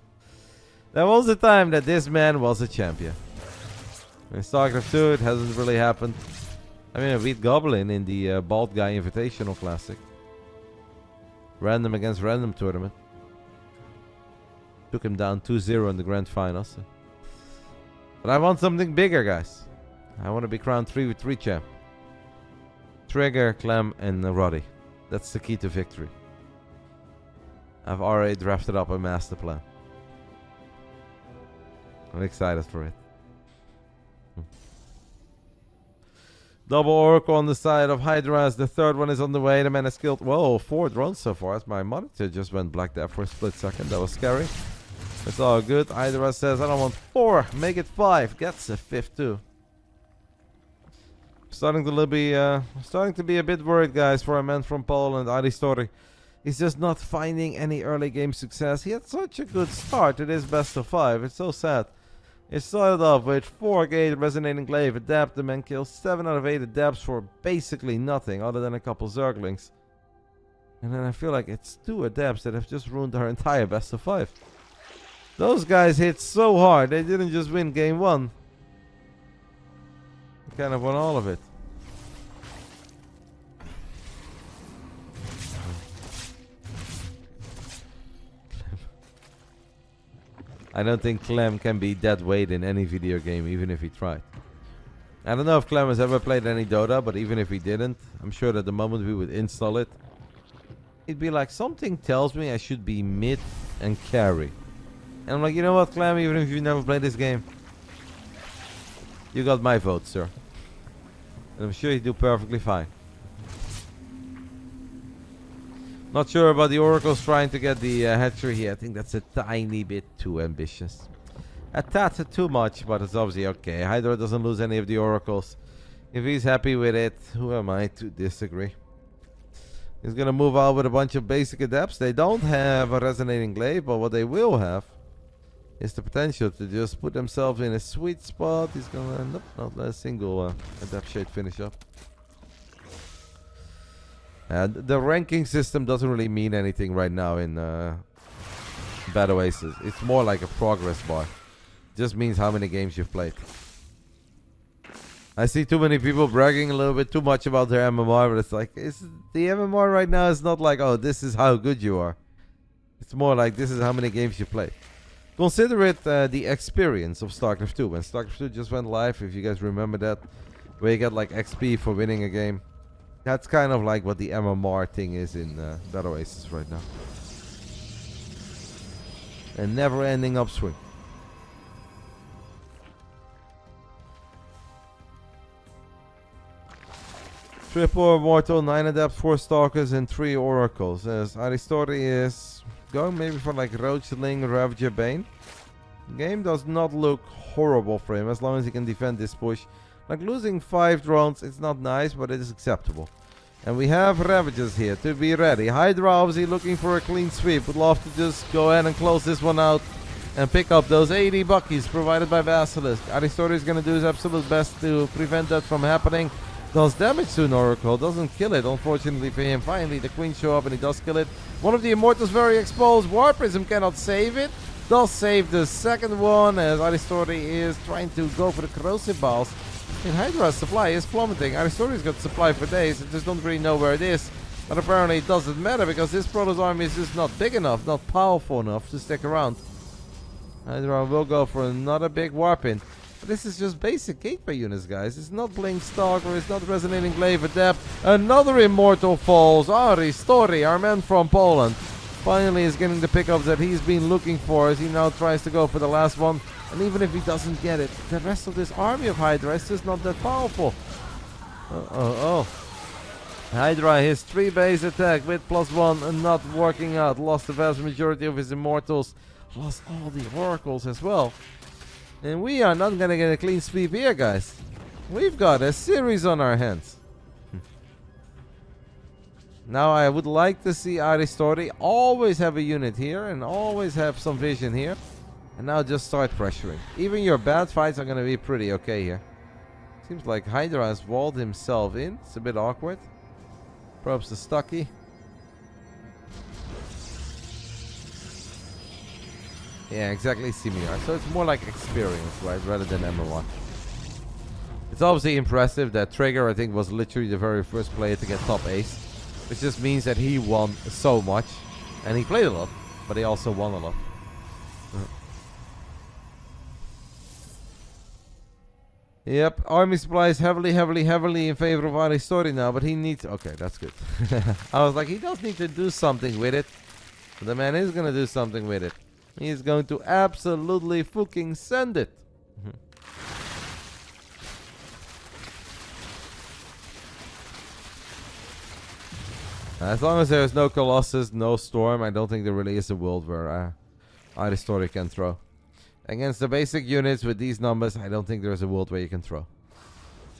there was a time that this man was a champion. In Starcraft 2 it hasn't really happened. I mean, I beat Goblin in the Bald Guy Invitational Classic. Random against random tournament. Took him down 2-0 in the Grand Finals. So. But I want something bigger, guys. I want to be crowned 3v3 champ. Trigger, Clem, and Roddy. That's the key to victory. I've already drafted up a master plan. I'm excited for it. Double Oracle on the side of HiGhDrA. The third one is on the way. The man has killed, whoa, 4 drones so far. My monitor just went black there for a split second. That was scary. It's all good. HiGhDrA says, I don't want 4. Make it 5. Gets a 5th too. Starting to be a bit worried, guys, for a man from Poland, Aristori. He's just not finding any early game success. He had such a good start to this best of 5. It's so sad. It started off with 4 gate resonating glaive adapt. The man kills 7 out of 8 adapts for basically nothing other than a couple Zerglings. And then I feel like it's 2 adapts that have just ruined our entire best of 5. Those guys hit so hard. They didn't just win game 1. They kind of won all of it. I don't think Clem can be dead weight in any video game, even if he tried. I don't know if Clem has ever played any Dota, but even if he didn't, I'm sure that the moment we would install it, it'd be like, something tells me I should be mid and carry. And I'm like, you know what, Clem, even if you've never played this game, you got my vote, sir. And I'm sure you do perfectly fine. Not sure about the Oracles trying to get the hatchery here. I think that's a tiny bit too ambitious. A tad too much, but it's obviously okay. HiGhDrA doesn't lose any of the Oracles. If he's happy with it, who am I to disagree? He's gonna move out with a bunch of basic adepts. They don't have a resonating glaive, but what they will have is the potential to just put themselves in a sweet spot. He's gonna not let a single adept shade finish up. The ranking system doesn't really mean anything right now in Battle Aces. It's more like a progress bar. Just means how many games you've played. I see too many people bragging a little bit too much about their MMR, but it's like, the MMR right now is not like, oh, this is how good you are. It's more like, this is how many games you play. Consider it the experience of Starcraft 2. When Starcraft 2 just went live, if you guys remember that, where you get like XP for winning a game. That's kind of like what the MMR thing is in Battle Aces right now. A never-ending upswing. Triple Immortal, 9 Adepts, 4 Stalkers, and 3 Oracles. As Aristori is going maybe for like Roachling, Ravager, Bane. The game does not look horrible for him as long as he can defend this push. Like losing 5 drones, it's not nice, but it is acceptable. And we have Ravagers here to be ready. HiGhDrA obviously looking for a clean sweep. Would love to just go ahead and close this one out and pick up those 80 buckies provided by Basilisk. Aristori is going to do his absolute best to prevent that from happening. Does damage to an Oracle, doesn't kill it, unfortunately for him. Finally, the Queen show up and he does kill it. One of the Immortals very exposed. War Prism cannot save it. Does save the second one as Aristori is trying to go for the Corrosive Balls. And HiGhDrA's supply is plummeting. Aristori's got supply for days. I just don't really know where it is. But apparently it doesn't matter because this Protoss army is just not big enough, not powerful enough to stick around. HiGhDrA will go for another big Warp in. But this is just basic gateway units, guys. It's not Blink Stalker, it's not Resonating Glaive Adept. Another Immortal falls. Aristori, our man from Poland, finally is getting the pickups that he's been looking for as he now tries to go for the last one. And even if he doesn't get it, the rest of this army of HiGhDrA is just not that powerful. HiGhDrA, his 3 base attack with +1 and not working out. Lost the vast majority of his Immortals. Lost all the Oracles as well. And we are not going to get a clean sweep here, guys. We've got a series on our hands. Now I would like to see Aristori always have a unit here and always have some vision here. And now just start pressuring. Even your bad fights are going to be pretty okay here. Seems like HiGhDrA has walled himself in. It's a bit awkward. Probes the Stucky. Yeah, exactly, similar. So it's more like experience, right, rather than MMR. It's obviously impressive that Trigger, I think, was literally the very first player to get top ace. Which just means that he won so much. And he played a lot, but he also won a lot. Yep, army supply is heavily in favor of Aristori now, but he needs... Okay, that's good. I was like, he does need to do something with it. The man is going to do something with it. He's going to absolutely fucking send it. As long as there's no Colossus, no Storm, I don't think there really is a world where Aristori can throw. Against the basic units with these numbers, I don't think there's a world where you can throw.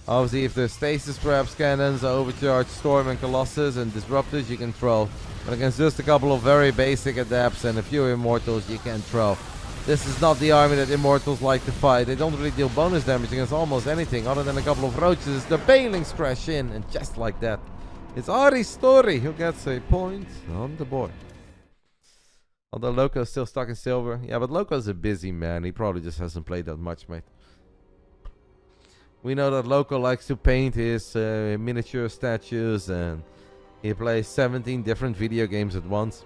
Obviously, if there's Stasis Traps, Cannons, Overcharge, Storm, and Colossus, and Disruptors, you can throw. But against just a couple of very basic Adepts and a few Immortals, you can't throw. This is not the army that Immortals like to fight. They don't really deal bonus damage against almost anything other than a couple of Roaches. The Banelings crash in, and just like that, it's Aristori who gets a point on the board. Although Loco's still stuck in silver. Yeah, but Loco's a busy man. He probably just hasn't played that much, mate. We know that Loco likes to paint his miniature statues, and he plays 17 different video games at once.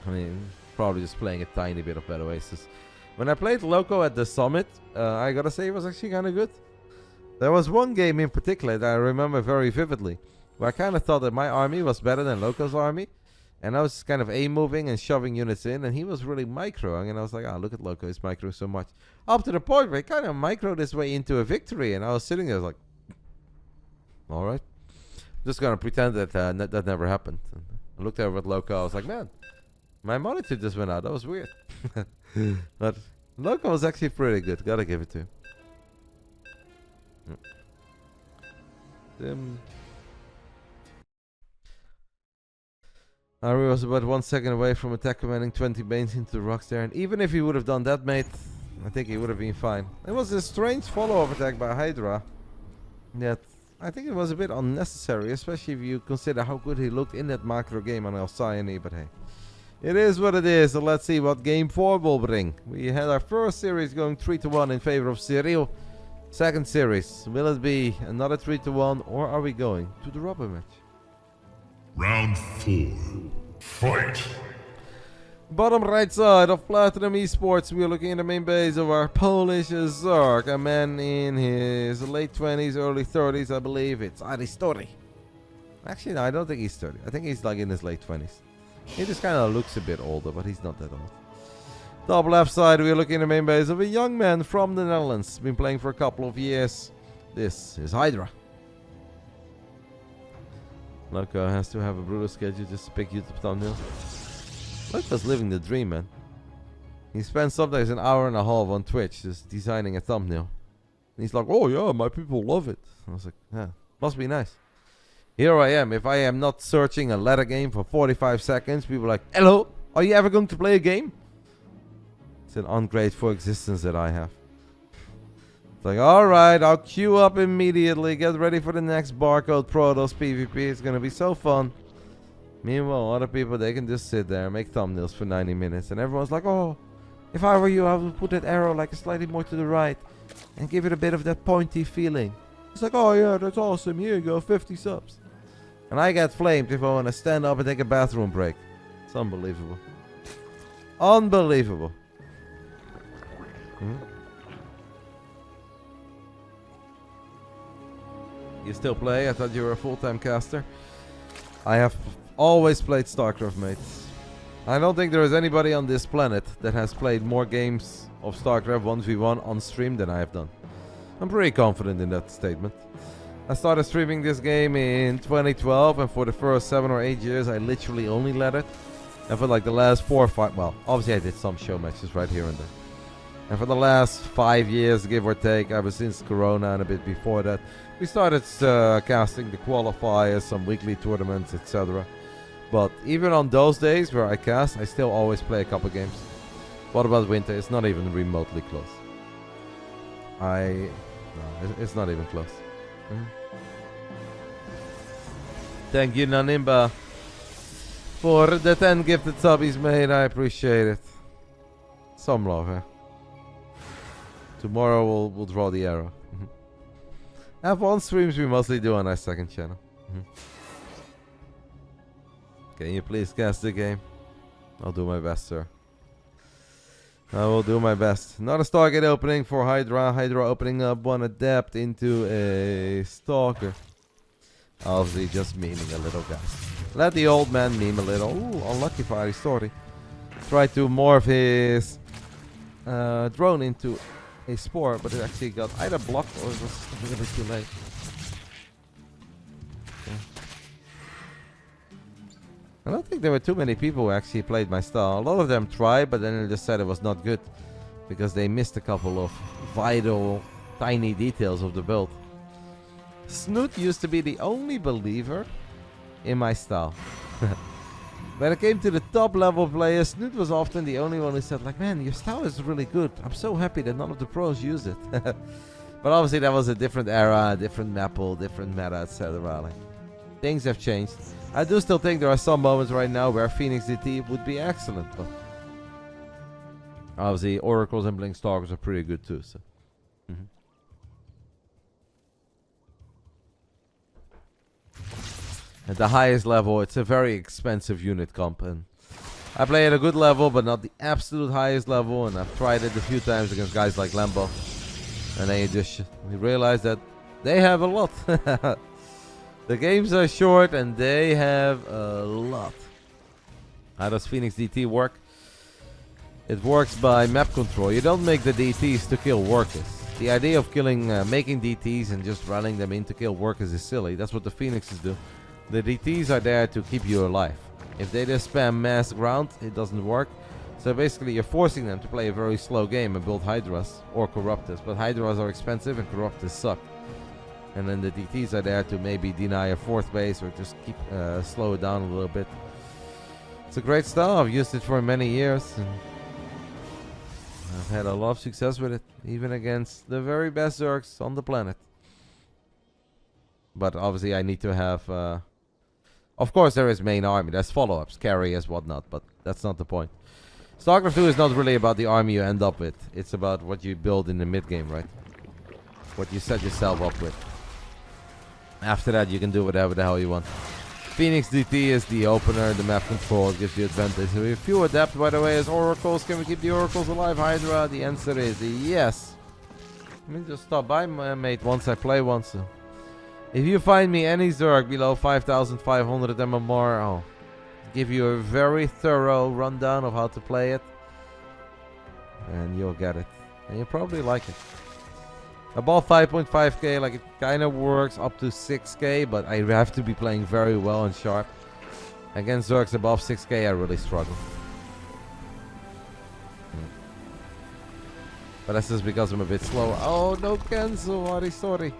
I mean, probably just playing a tiny bit of Battle Aces. When I played Loco at the Summit, I gotta say it was actually kind of good. There was one game in particular that I remember very vividly, where I kind of thought that my army was better than Loco's army. And I was just kind of A-moving and shoving units in, and he was really microing, and I was like, look at Loco, he's microing so much. Up to the point where he kind of microed his way into a victory, and I was sitting there like, alright. Just gonna pretend that that never happened. And I looked over at Loco, I was like, man, my monitor just went out, that was weird. But Loco was actually pretty good, gotta give it to him. Ari was about 1 second away from attack commanding 20 Banes into the rocks there, and even if he would have done that, mate, I think he would have been fine. It was a strange follow-up attack by HiGhDrA that I think it was a bit unnecessary, especially if you consider how good he looked in that macro game on Alcyone, but hey. It is what it is, so let's see what game 4 will bring. We had our first series going 3-1 in favor of Cyril. Second series, will it be another 3-1 or are we going to the rubber match? Round 4. Fight! Bottom right side of Platinum Esports, we are looking at the main base of our Polish Zerg. A man in his late 20s, early 30s, I believe. It's Aristori. Actually, no, I don't think he's 30. I think he's like in his late 20s. He just kind of looks a bit older, but he's not that old. Top left side, we are looking at the main base of a young man from the Netherlands. Been playing for a couple of years. This is HiGhDrA. Loco has to have a brutal schedule just to pick YouTube thumbnails. Loco's living the dream, man. He spends sometimes an hour and a half on Twitch just designing a thumbnail. And he's like, oh yeah, my people love it. I was like, yeah, must be nice. Here I am. If I am not searching a ladder game for 45 seconds, people are like, hello, are you ever going to play a game? It's an ungrateful existence that I have. It's like, alright, I'll queue up immediately. Get ready for the next barcode Protoss PvP. It's going to be so fun. Meanwhile, other people, they can just sit there and make thumbnails for 90 minutes. And everyone's like, oh, if I were you, I would put that arrow like slightly more to the right. And give it a bit of that pointy feeling. It's like, oh yeah, that's awesome. Here you go, 50 subs. And I get flamed if I want to stand up and take a bathroom break. It's unbelievable. Unbelievable. You still play? I thought you were a full-time caster. I have always played Starcraft, mates. I don't think there is anybody on this planet that has played more games of Starcraft 1v1 on stream than I have done. I'm pretty confident in that statement. I started streaming this game in 2012, and for the first 7 or 8 years, I literally only led it. And for like the last 4 or 5, well, obviously I did some show matches right here and there. And for the last 5 years, give or take, ever since Corona and a bit before that, we started casting the qualifiers, some weekly tournaments, etc. But even on those days where I cast, I still always play a couple games. What about winter? It's not even remotely close. No, it's not even close. Thank you, Nanimba, for the 10 gifted subbies, mate. I appreciate it. Some love, eh? Tomorrow we'll draw the arrow. F1 streams we mostly do on our second channel. Can you please cast the game? I'll do my best, sir. I will do my best. Not a Stargate opening for HiGhDrA. HiGhDrA opening up one adept into a Stalker. Obviously just memeing a little, guys. Let the old man meme a little. Ooh, unlucky for Aristori. Try to morph his drone into a spore, but it actually got either blocked or it was a little bit too late. Okay. I don't think there were too many people who actually played my style. A lot of them tried, but then they just said it was not good because they missed a couple of vital, tiny details of the build. Snoot used to be the only believer in my style. When it came to the top level players, Snoot was often the only one who said like, man, your style is really good. I'm so happy that none of the pros used it. But obviously that was a different era, different map pool, different meta, etc. Like, things have changed. I do still think there are some moments right now where Phoenix DT would be excellent, but obviously Oracles and Blink Stalkers are pretty good too. So. At the highest level, it's a very expensive unit comp, and I play at a good level, but not the absolute highest level, and I've tried it a few times against guys like Lambo, and then you realize that they have a lot. The games are short, and they have a lot. How does Phoenix DT work? It works by map control. You don't make the DTs to kill workers. The idea of making DTs and just running them in to kill workers is silly. That's what the Phoenixes do. The DTs are there to keep you alive. If they just spam mass ground, it doesn't work. So basically you're forcing them to play a very slow game and build HiGhDrAs or Corruptors. But HiGhDrAs are expensive and Corruptors suck. And then the DTs are there to maybe deny a fourth base or just keep slow it down a little bit. It's a great style. I've used it for many years. And I've had a lot of success with it. Even against the very best Zergs on the planet. But obviously I need to have... of course there is main army. There's follow-ups, carriers, whatnot. But that's not the point. Starcraft 2 is not really about the army you end up with. It's about what you build in the mid-game, right? What you set yourself up with. After that, you can do whatever the hell you want. Phoenix DT is the opener, the map control. It gives you advantage. So we have few adapt, by the way, as oracles. Can we keep the oracles alive, HiGhDrA? The answer is yes. Let me just stop by, mate, once I play once. If you find me any Zerg below 5,500 MMR, I'll give you a very thorough rundown of how to play it. And you'll get it. And you'll probably like it. Above 5.5k, like, it kind of works up to 6k, but I have to be playing very well and sharp. Against Zergs above 6k, I really struggle. But that's just because I'm a bit slow. Oh, no cancel, Aristori.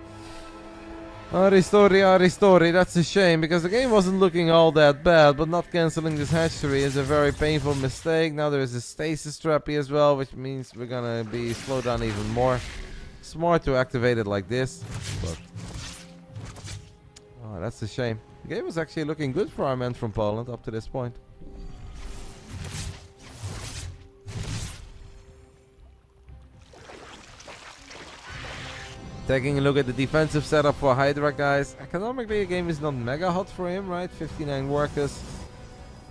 Aristori, that's a shame, because the game wasn't looking all that bad, but not cancelling this hatchery is a very painful mistake. Now there is a stasis trap here as well, which means we're gonna be slowed down even more. Smart to activate it like this, but oh, that's a shame. The game was actually looking good for our men from Poland up to this point. Taking a look at the defensive setup for HiGhDrA, guys. Economically, the game is not mega hot for him, right? 59 workers.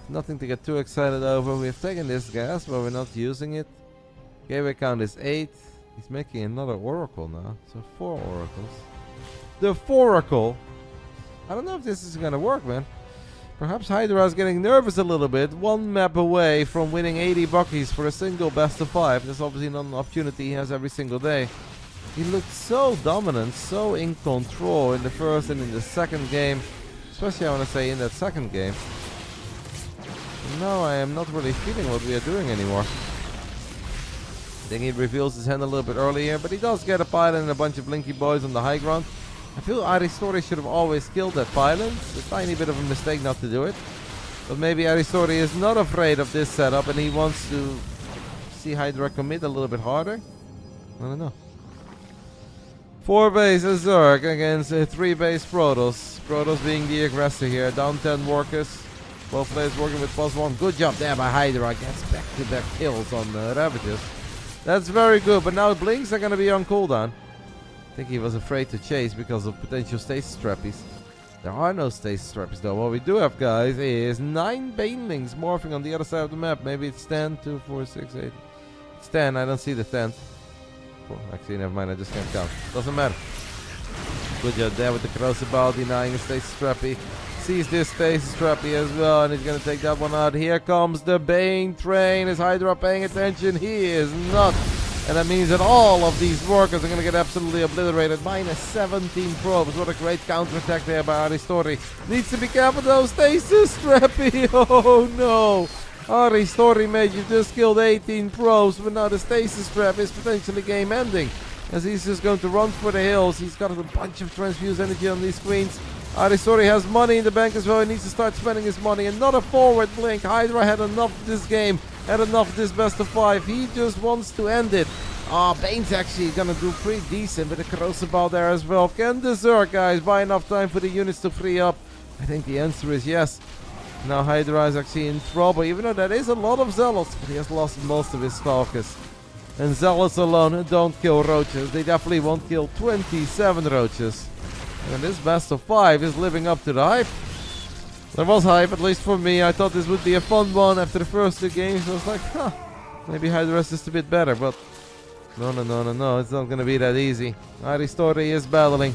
Nothing to get too excited over. We have taken this gas, but we're not using it. Gateway count is 8. He's making another oracle now. So 4 oracles. The Foracle! I don't know if this is gonna work, man. Perhaps HiGhDrA is getting nervous a little bit. One map away from winning 80 buckies for a single best of 5. That's obviously not an opportunity he has every single day. He looked so dominant, so in control in the first and in the second game. Especially, I want to say, in that second game. Now I am not really feeling what we are doing anymore. I think he reveals his hand a little bit earlier, but he does get a pilot and a bunch of blinky boys on the high ground. I feel Aristori should have always killed that pilot. It's a tiny bit of a mistake not to do it. But maybe Aristori is not afraid of this setup and he wants to see HiGhDrA commit a little bit harder. I don't know. 4 base Zerg against 3 base Protoss. Protoss being the aggressor here. Down 10 workers. Both players working with +1. Good job there by HiGhDrA. Gets back-to-back kills on the Ravages. That's very good, but now Blinks are going to be on cooldown. I think he was afraid to chase because of potential stasis trappies. There are no stasis trappies though. What we do have, guys, is 9 Banelings morphing on the other side of the map. Maybe it's 10, 2, 4, 6, 8. It's 10. I don't see the 10th. Oh, actually, never mind. I just can't count. Doesn't matter. Good job there with the corrosive ball, denying a stasis trappy. Sees this stasis trappy as well, and he's going to take that one out. Here comes the Bane train. Is HiGhDrA paying attention? He is not. And that means that all of these workers are going to get absolutely obliterated. Minus 17 probes. What a great counterattack there by Aristori. Needs to be careful though. Stasis trappy. Oh no. Aristori, mate, you just killed 18 probes, but now the stasis trap is potentially game ending. As he's just going to run for the hills. He's got a bunch of transfuse energy on these queens. Aristori has money in the bank as well. He needs to start spending his money. Another forward blink. HiGhDrA had enough of this game. Had enough of this best of 5. He just wants to end it. Bane's actually gonna do pretty decent with the corrosive ball there as well. Can the Zerg guys buy enough time for the units to free up? I think the answer is yes. Now HiGhDrA is actually in trouble, even though that is a lot of Zealots, but he has lost most of his Stalkers. And Zealots alone don't kill roaches. They definitely won't kill 27 roaches. And this best of 5 is living up to the hype. There was hype, at least for me. I thought this would be a fun one after the first 2 games. I was like, huh, maybe HiGhDrA is just a bit better, but no, it's not gonna be that easy. Aristori is battling.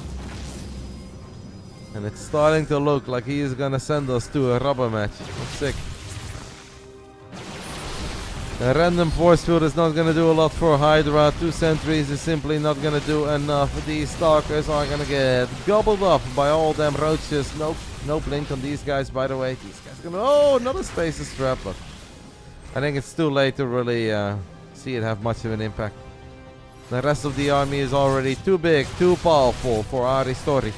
And it's starting to look like he is gonna send us to a rubber match. I'm sick. A random force field is not gonna do a lot for HiGhDrA. 2 sentries is simply not gonna do enough. These stalkers are gonna get gobbled up by all them roaches. Nope, no blink on these guys, by the way. These guys are gonna... Oh, another stasis trap. But I think it's too late to really see it have much of an impact. The rest of the army is already too big, too powerful for Aristori.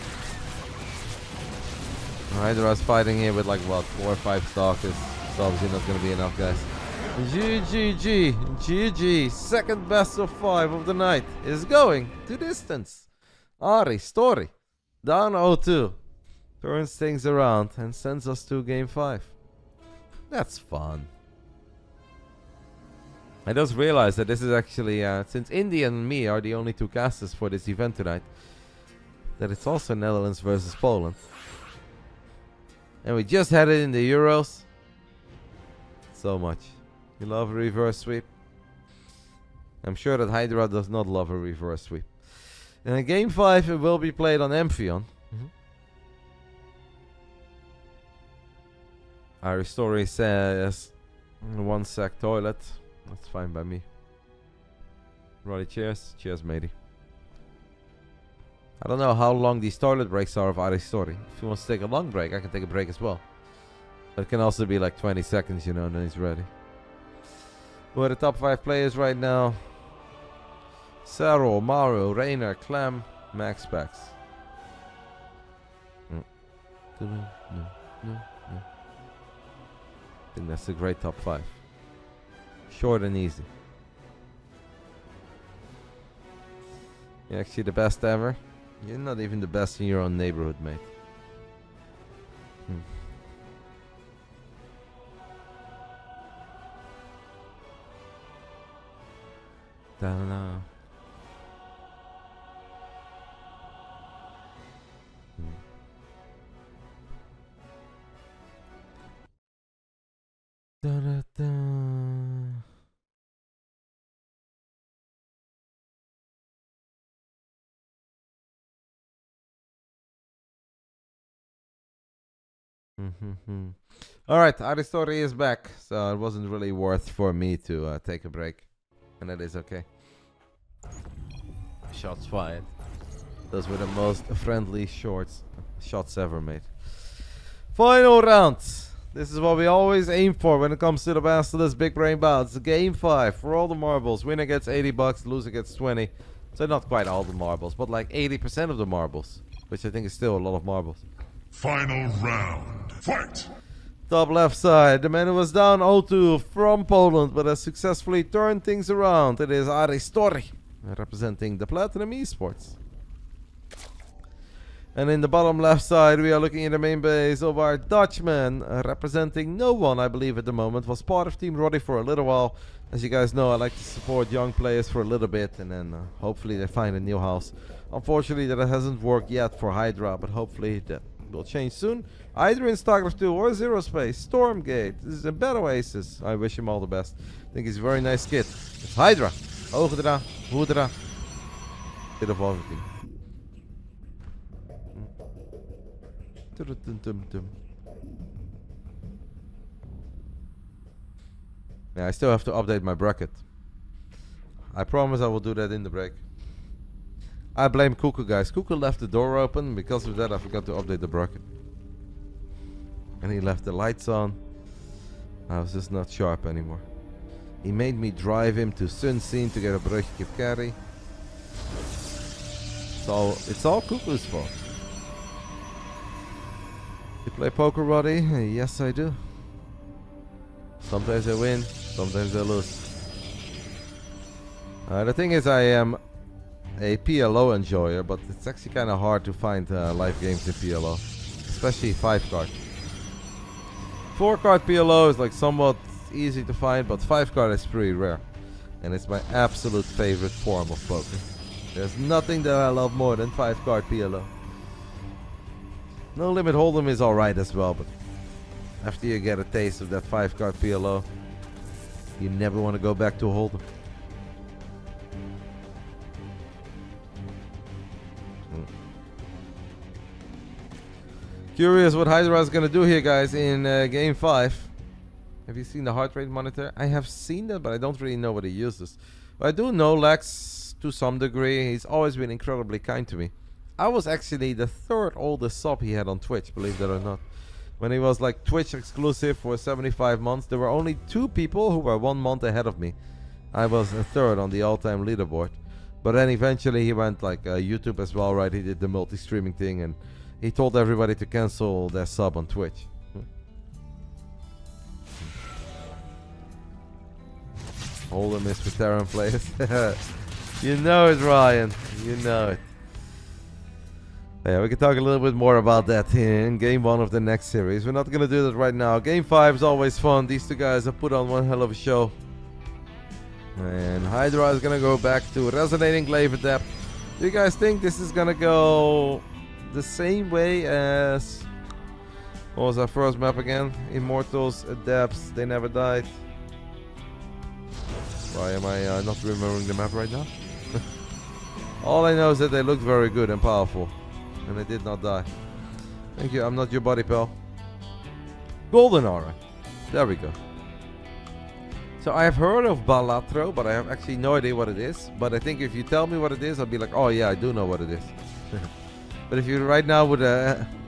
HiGhDrA is fighting here with like, what, 4 or 5 stalkers. It's obviously not gonna be enough, guys. GG. Second best of 5 of the night is going to distance. Aristori. Down 0-2. Turns things around and sends us to game 5. That's fun. I just realized that this is actually, since India and me are the only 2 casters for this event tonight, that it's also Netherlands versus Poland. And we just had it in the Euros. So much. You love a reverse sweep? I'm sure that HiGhDrA does not love a reverse sweep. And in game 5 it will be played on Amphion. Aristori says 1 sec toilet. That's fine by me. Roddy, cheers. Cheers, matey. I don't know how long these toilet breaks are of Aristori. If he wants to take a long break, I can take a break as well. But it can also be like 20 seconds, you know, and then he's ready. Who are the top 5 players right now? Saro, Mario, Rainer, Clem, Max Pax. No. I think that's a great top 5. Short and easy. You're actually the best ever. You're not even the best in your own neighborhood, mate. Da-da-da. Da-da-da. Alright, Aristori is back, so it wasn't really worth for me to take a break. And that is okay. Shots fired. Those were the most friendly shots ever made. Final round. This is what we always aim for when it comes to the BASILISK Big Brain Bouts. Game 5 for all the marbles. Winner gets 80 bucks, loser gets 20. So not quite all the marbles, but like 80% of the marbles. Which I think is still a lot of marbles. Final round. Fight! Top left side, the man who was down 0-2 from Poland, but has successfully turned things around. It is Aristori, representing the Platinum Esports. And in the bottom left side, we are looking at the main base of our Dutchman, representing no one, I believe, at the moment. Was part of Team Roddy for a little while. As you guys know, I like to support young players for a little bit, and then hopefully they find a new house. Unfortunately, that hasn't worked yet for HiGhDrA, but hopefully that will change soon. Either in Starcraft 2 or Zero Space, Stormgate, this is a Bad Oasis. I wish him all the best. I think he's a very nice kid. It's HiGhDrA, HiGhDrA, HiGhDrA, bit of everything. Yeah, I still have to update my bracket. I promise I will do that in the break. I blame Cuckoo, guys. Cuckoo left the door open. Because of that, I forgot to update the bracket. And he left the lights on. I was just not sharp anymore. He made me drive him to Sunscene to get a broodje kip curry. So it's all Cuckoo's fault. You play poker, Roddy? Yes, I do. Sometimes I win, sometimes I lose. The thing is, I am a PLO enjoyer, but it's actually kind of hard to find live games in PLO, especially 5-card. 4-card PLO is like somewhat easy to find, but 5-card is pretty rare, and it's my absolute favorite form of poker. There's nothing that I love more than 5-card PLO. No Limit Hold'em is alright as well, but after you get a taste of that 5-card PLO, you never want to go back to Hold'em. Curious what HiGhDrA is going to do here, guys, in game 5. Have you seen the heart rate monitor? I have seen that, but I don't really know what he uses. But I do know Lex to some degree. He's always been incredibly kind to me. I was actually the 3rd oldest sub he had on Twitch, believe that or not. When he was like Twitch exclusive for 75 months, there were only 2 people who were 1 month ahead of me. I was a 3rd on the all-time leaderboard. But then eventually he went like YouTube as well, right? He did the multi-streaming thing, and he told everybody to cancel their sub on Twitch. Hold'em is for Terran players. You know it, Ryan. You know it. Yeah, we can talk a little bit more about that in game 1 of the next series. We're not gonna do that right now. Game 5 is always fun. These two guys have put on one hell of a show. And HiGhDrA is gonna go back to Resonating Glaive Adept. Do you guys think this is gonna go the same way as... what was our first map again? Immortals, Adepts, They Never Died. Why am I not remembering the map right now? All I know is that they looked very good and powerful. And they did not die. Thank you, I'm not your buddy, pal. Golden Aura. There we go. So I have heard of Balatro, but I have actually no idea what it is. But I think if you tell me what it is, I'll be like, oh yeah, I do know what it is. But if you right now would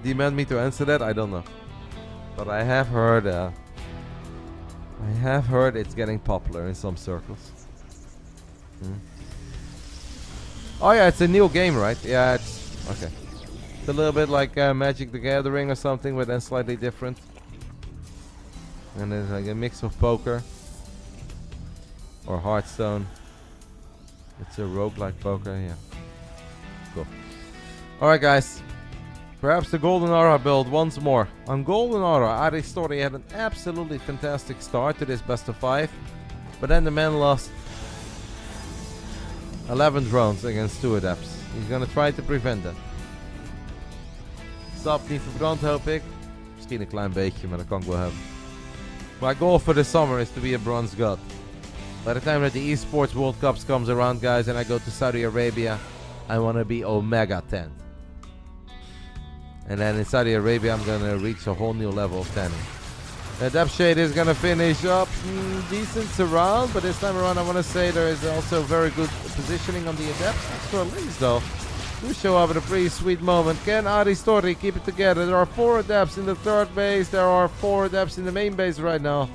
demand me to answer that, I don't know. But I have heard it's getting popular in some circles. Oh yeah, it's a new game, right? Yeah, it's okay. It's a little bit like Magic the Gathering or something, but then slightly different. And it's like a mix of poker or Hearthstone. It's a roguelike poker, yeah. Cool. Alright guys, perhaps the Golden Aura build once more. On Golden Aura, Aristori had an absolutely fantastic start to this best of 5. But then the man lost 11 drones against 2 adepts. He's gonna try to prevent that. Sap niet verbrand, hoop ik. Misschien een klein beetje, maar dat kan ik wel hebben. My goal for the summer is to be a bronze god. By the time that the esports World Cups comes around, guys, and I go to Saudi Arabia, I want to be Omega 10. And then in Saudi Arabia, I'm going to reach a whole new level of 10. The Depth Shade is going to finish up decent surround, but this time around I want to say there is also very good positioning on the Adepts. For least though, do show up at a pretty sweet moment. Can Aristori keep it together? There are 4 Adepts in the third base, there are 4 Adepts in the main base right now.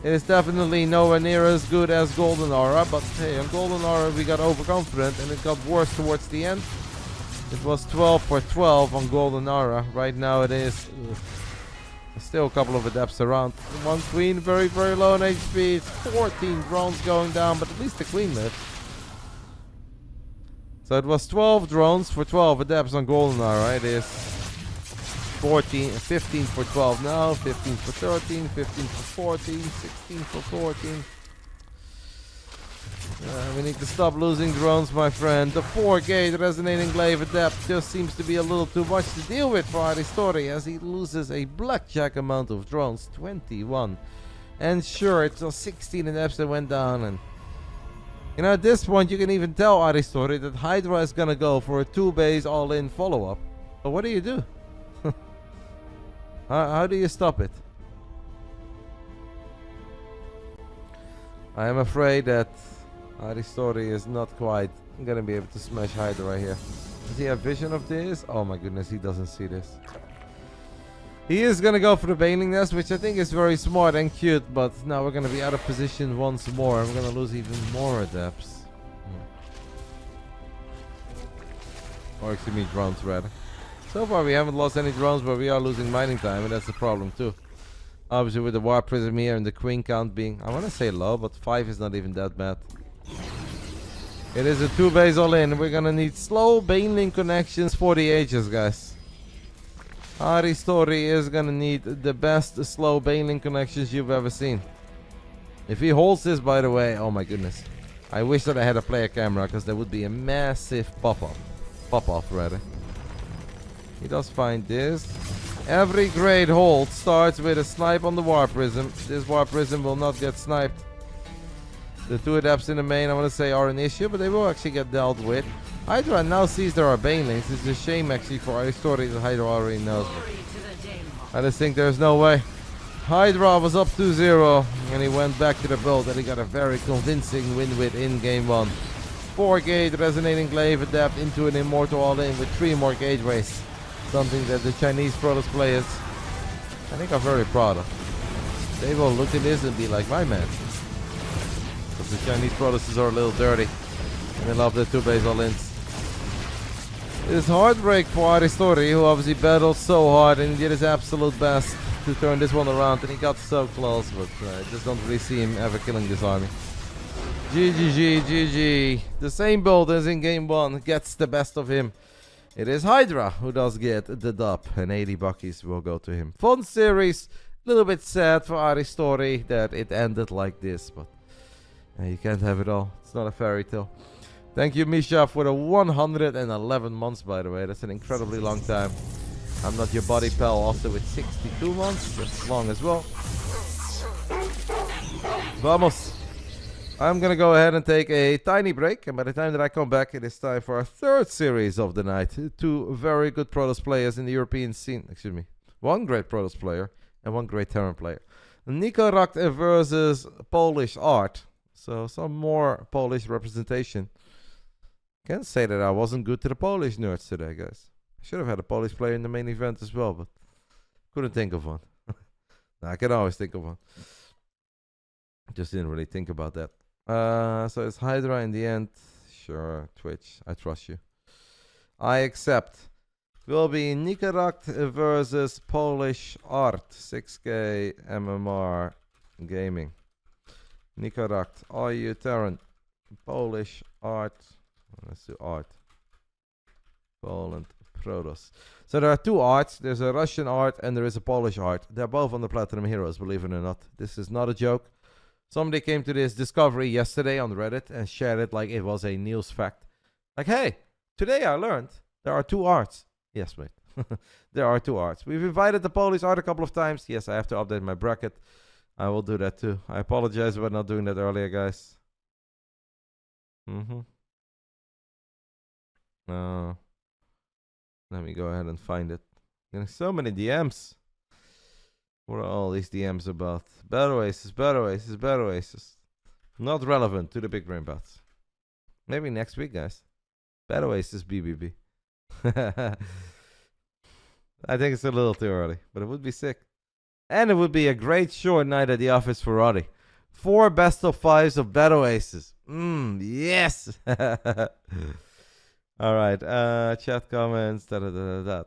It is definitely nowhere near as good as Golden Aura, but hey, on Golden Aura we got overconfident and it got worse towards the end. It was 12 for 12 on Golden Aura. Right now it is still a couple of adepts around. One queen very, very low on HP. It's 14 drones going down, but at least the queen lived. So it was 12 drones for 12 adepts on Golden Aura. It is 15 for 12 now, 15 for 13, 15 for 14, 16 for 14. We need to stop losing drones, my friend. The 4-gate Resonating Glaive Adept just seems to be a little too much to deal with for Aristori as he loses a blackjack amount of drones, 21. And sure, it's 16 adepts that went down, and you know, at this point you can even tell Aristori that HiGhDrA is gonna go for a 2-base all-in follow-up. But what do you do? How do you stop it? I am afraid that Aristori is not quite gonna be able to smash HiGhDrA here. Does he have vision of this? Oh my goodness, he doesn't see this. He is gonna go for the Baneling Nest, which I think is very smart and cute, but now we're gonna be out of position once more and we're gonna lose even more adepts. Or excuse me, drones rather. So far we haven't lost any drones, but we are losing mining time, and that's the problem too. Obviously with the Warp Prism here and the queen count being, I want to say low, but 5 is not even that bad. It is a 2-base all-in. We're gonna need slow Baneling connections for the ages, guys. Aristori is gonna need the best slow Baneling connections you've ever seen. If he holds this, by the way, oh my goodness. I wish that I had a player camera, because there would be a massive pop-off rather. He does find this. Every great hold starts with a snipe on the Warp Prism. This Warp Prism will not get sniped. The 2 adepts in the main, I want to say, are an issue, but they will actually get dealt with. HiGhDrA now sees there are Banelings. It's a shame actually for Aristori that HiGhDrA already knows. I just think there's no way. HiGhDrA was up 2-0 and he went back to the build and he got a very convincing win with in game 1. 4-gate Resonating Glaive Adept into an Immortal all-in with 3 more gateways. Something that the Chinese Protoss players, I think, are very proud of. They will look at this and be like, my man. Because the Chinese Protosses are a little dirty. And they love their 2-base all-ins. It is heartbreak for Aristori, who obviously battled so hard and he did his absolute best to turn this one around. And he got so close, but I just don't really see him ever killing this army. GG. The same build as in game 1 gets the best of him. It is HiGhDrA who does get the dub, and 80 buckies will go to him. Fun series. A little bit sad for Aristori that it ended like this, but you can't have it all. It's not a fairy tale. Thank you, Misha, for the 111 months, by the way. That's an incredibly long time. I'm not your buddy pal, also with 62 months. That's long as well. Vamos. I'm gonna go ahead and take a tiny break, and by the time that I come back, it is time for our third series of the night. Two very good Protoss players in the European scene. Excuse me. One great Protoss player and one great Terran player. HiGhDrA versus Polish Art. So some more Polish representation. Can't say that I wasn't good to the Polish nerds today, guys. I should have had a Polish player in the main event as well, but couldn't think of one. I can always think of one. Just didn't really think about that. So it's HiGhDrA in the end. Sure, Twitch, I trust you. I accept. Will be HiGhDrA versus Polish Art. 6K MMR Gaming. HiGhDrA, are you Terran? Polish Art. Let's do Art. Poland, Protoss. So there are two arts. There's a Russian art and there is a Polish art. They're both on the Platinum Heroes, believe it or not. This is not a joke. Somebody came to this discovery yesterday on Reddit and shared it like it was a news fact. Like, hey, today I learned there are two arts. Yes, mate. There are two arts. We've invited the Polish art a couple of times. Yes, I have to update my bracket. I will do that too. I apologize for not doing that earlier, guys. Let me go ahead and find it. Getting so many DMs. What are all these DMs about? Battle Aces, Battle Aces, Battle Aces. Not relevant to the Big Brain Bouts. Maybe next week, guys. Battle Aces BBB. I think it's a little too early, but it would be sick. And it would be a great short night at the office for Roddy. 4 best of 5s of Battle Aces. Yes! Alright, chat comments, Alright,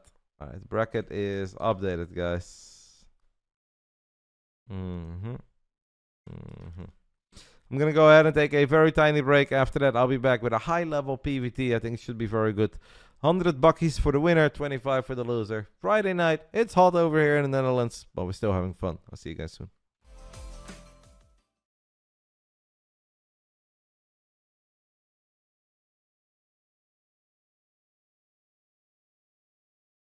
bracket is updated, guys. I'm gonna go ahead and take a very tiny break. After that, I'll be back with a high-level PvT. I think it should be very good. 100 buckies for the winner, 25 for the loser. Friday night, it's hot over here in the Netherlands, but we're still having fun. I'll see you guys soon.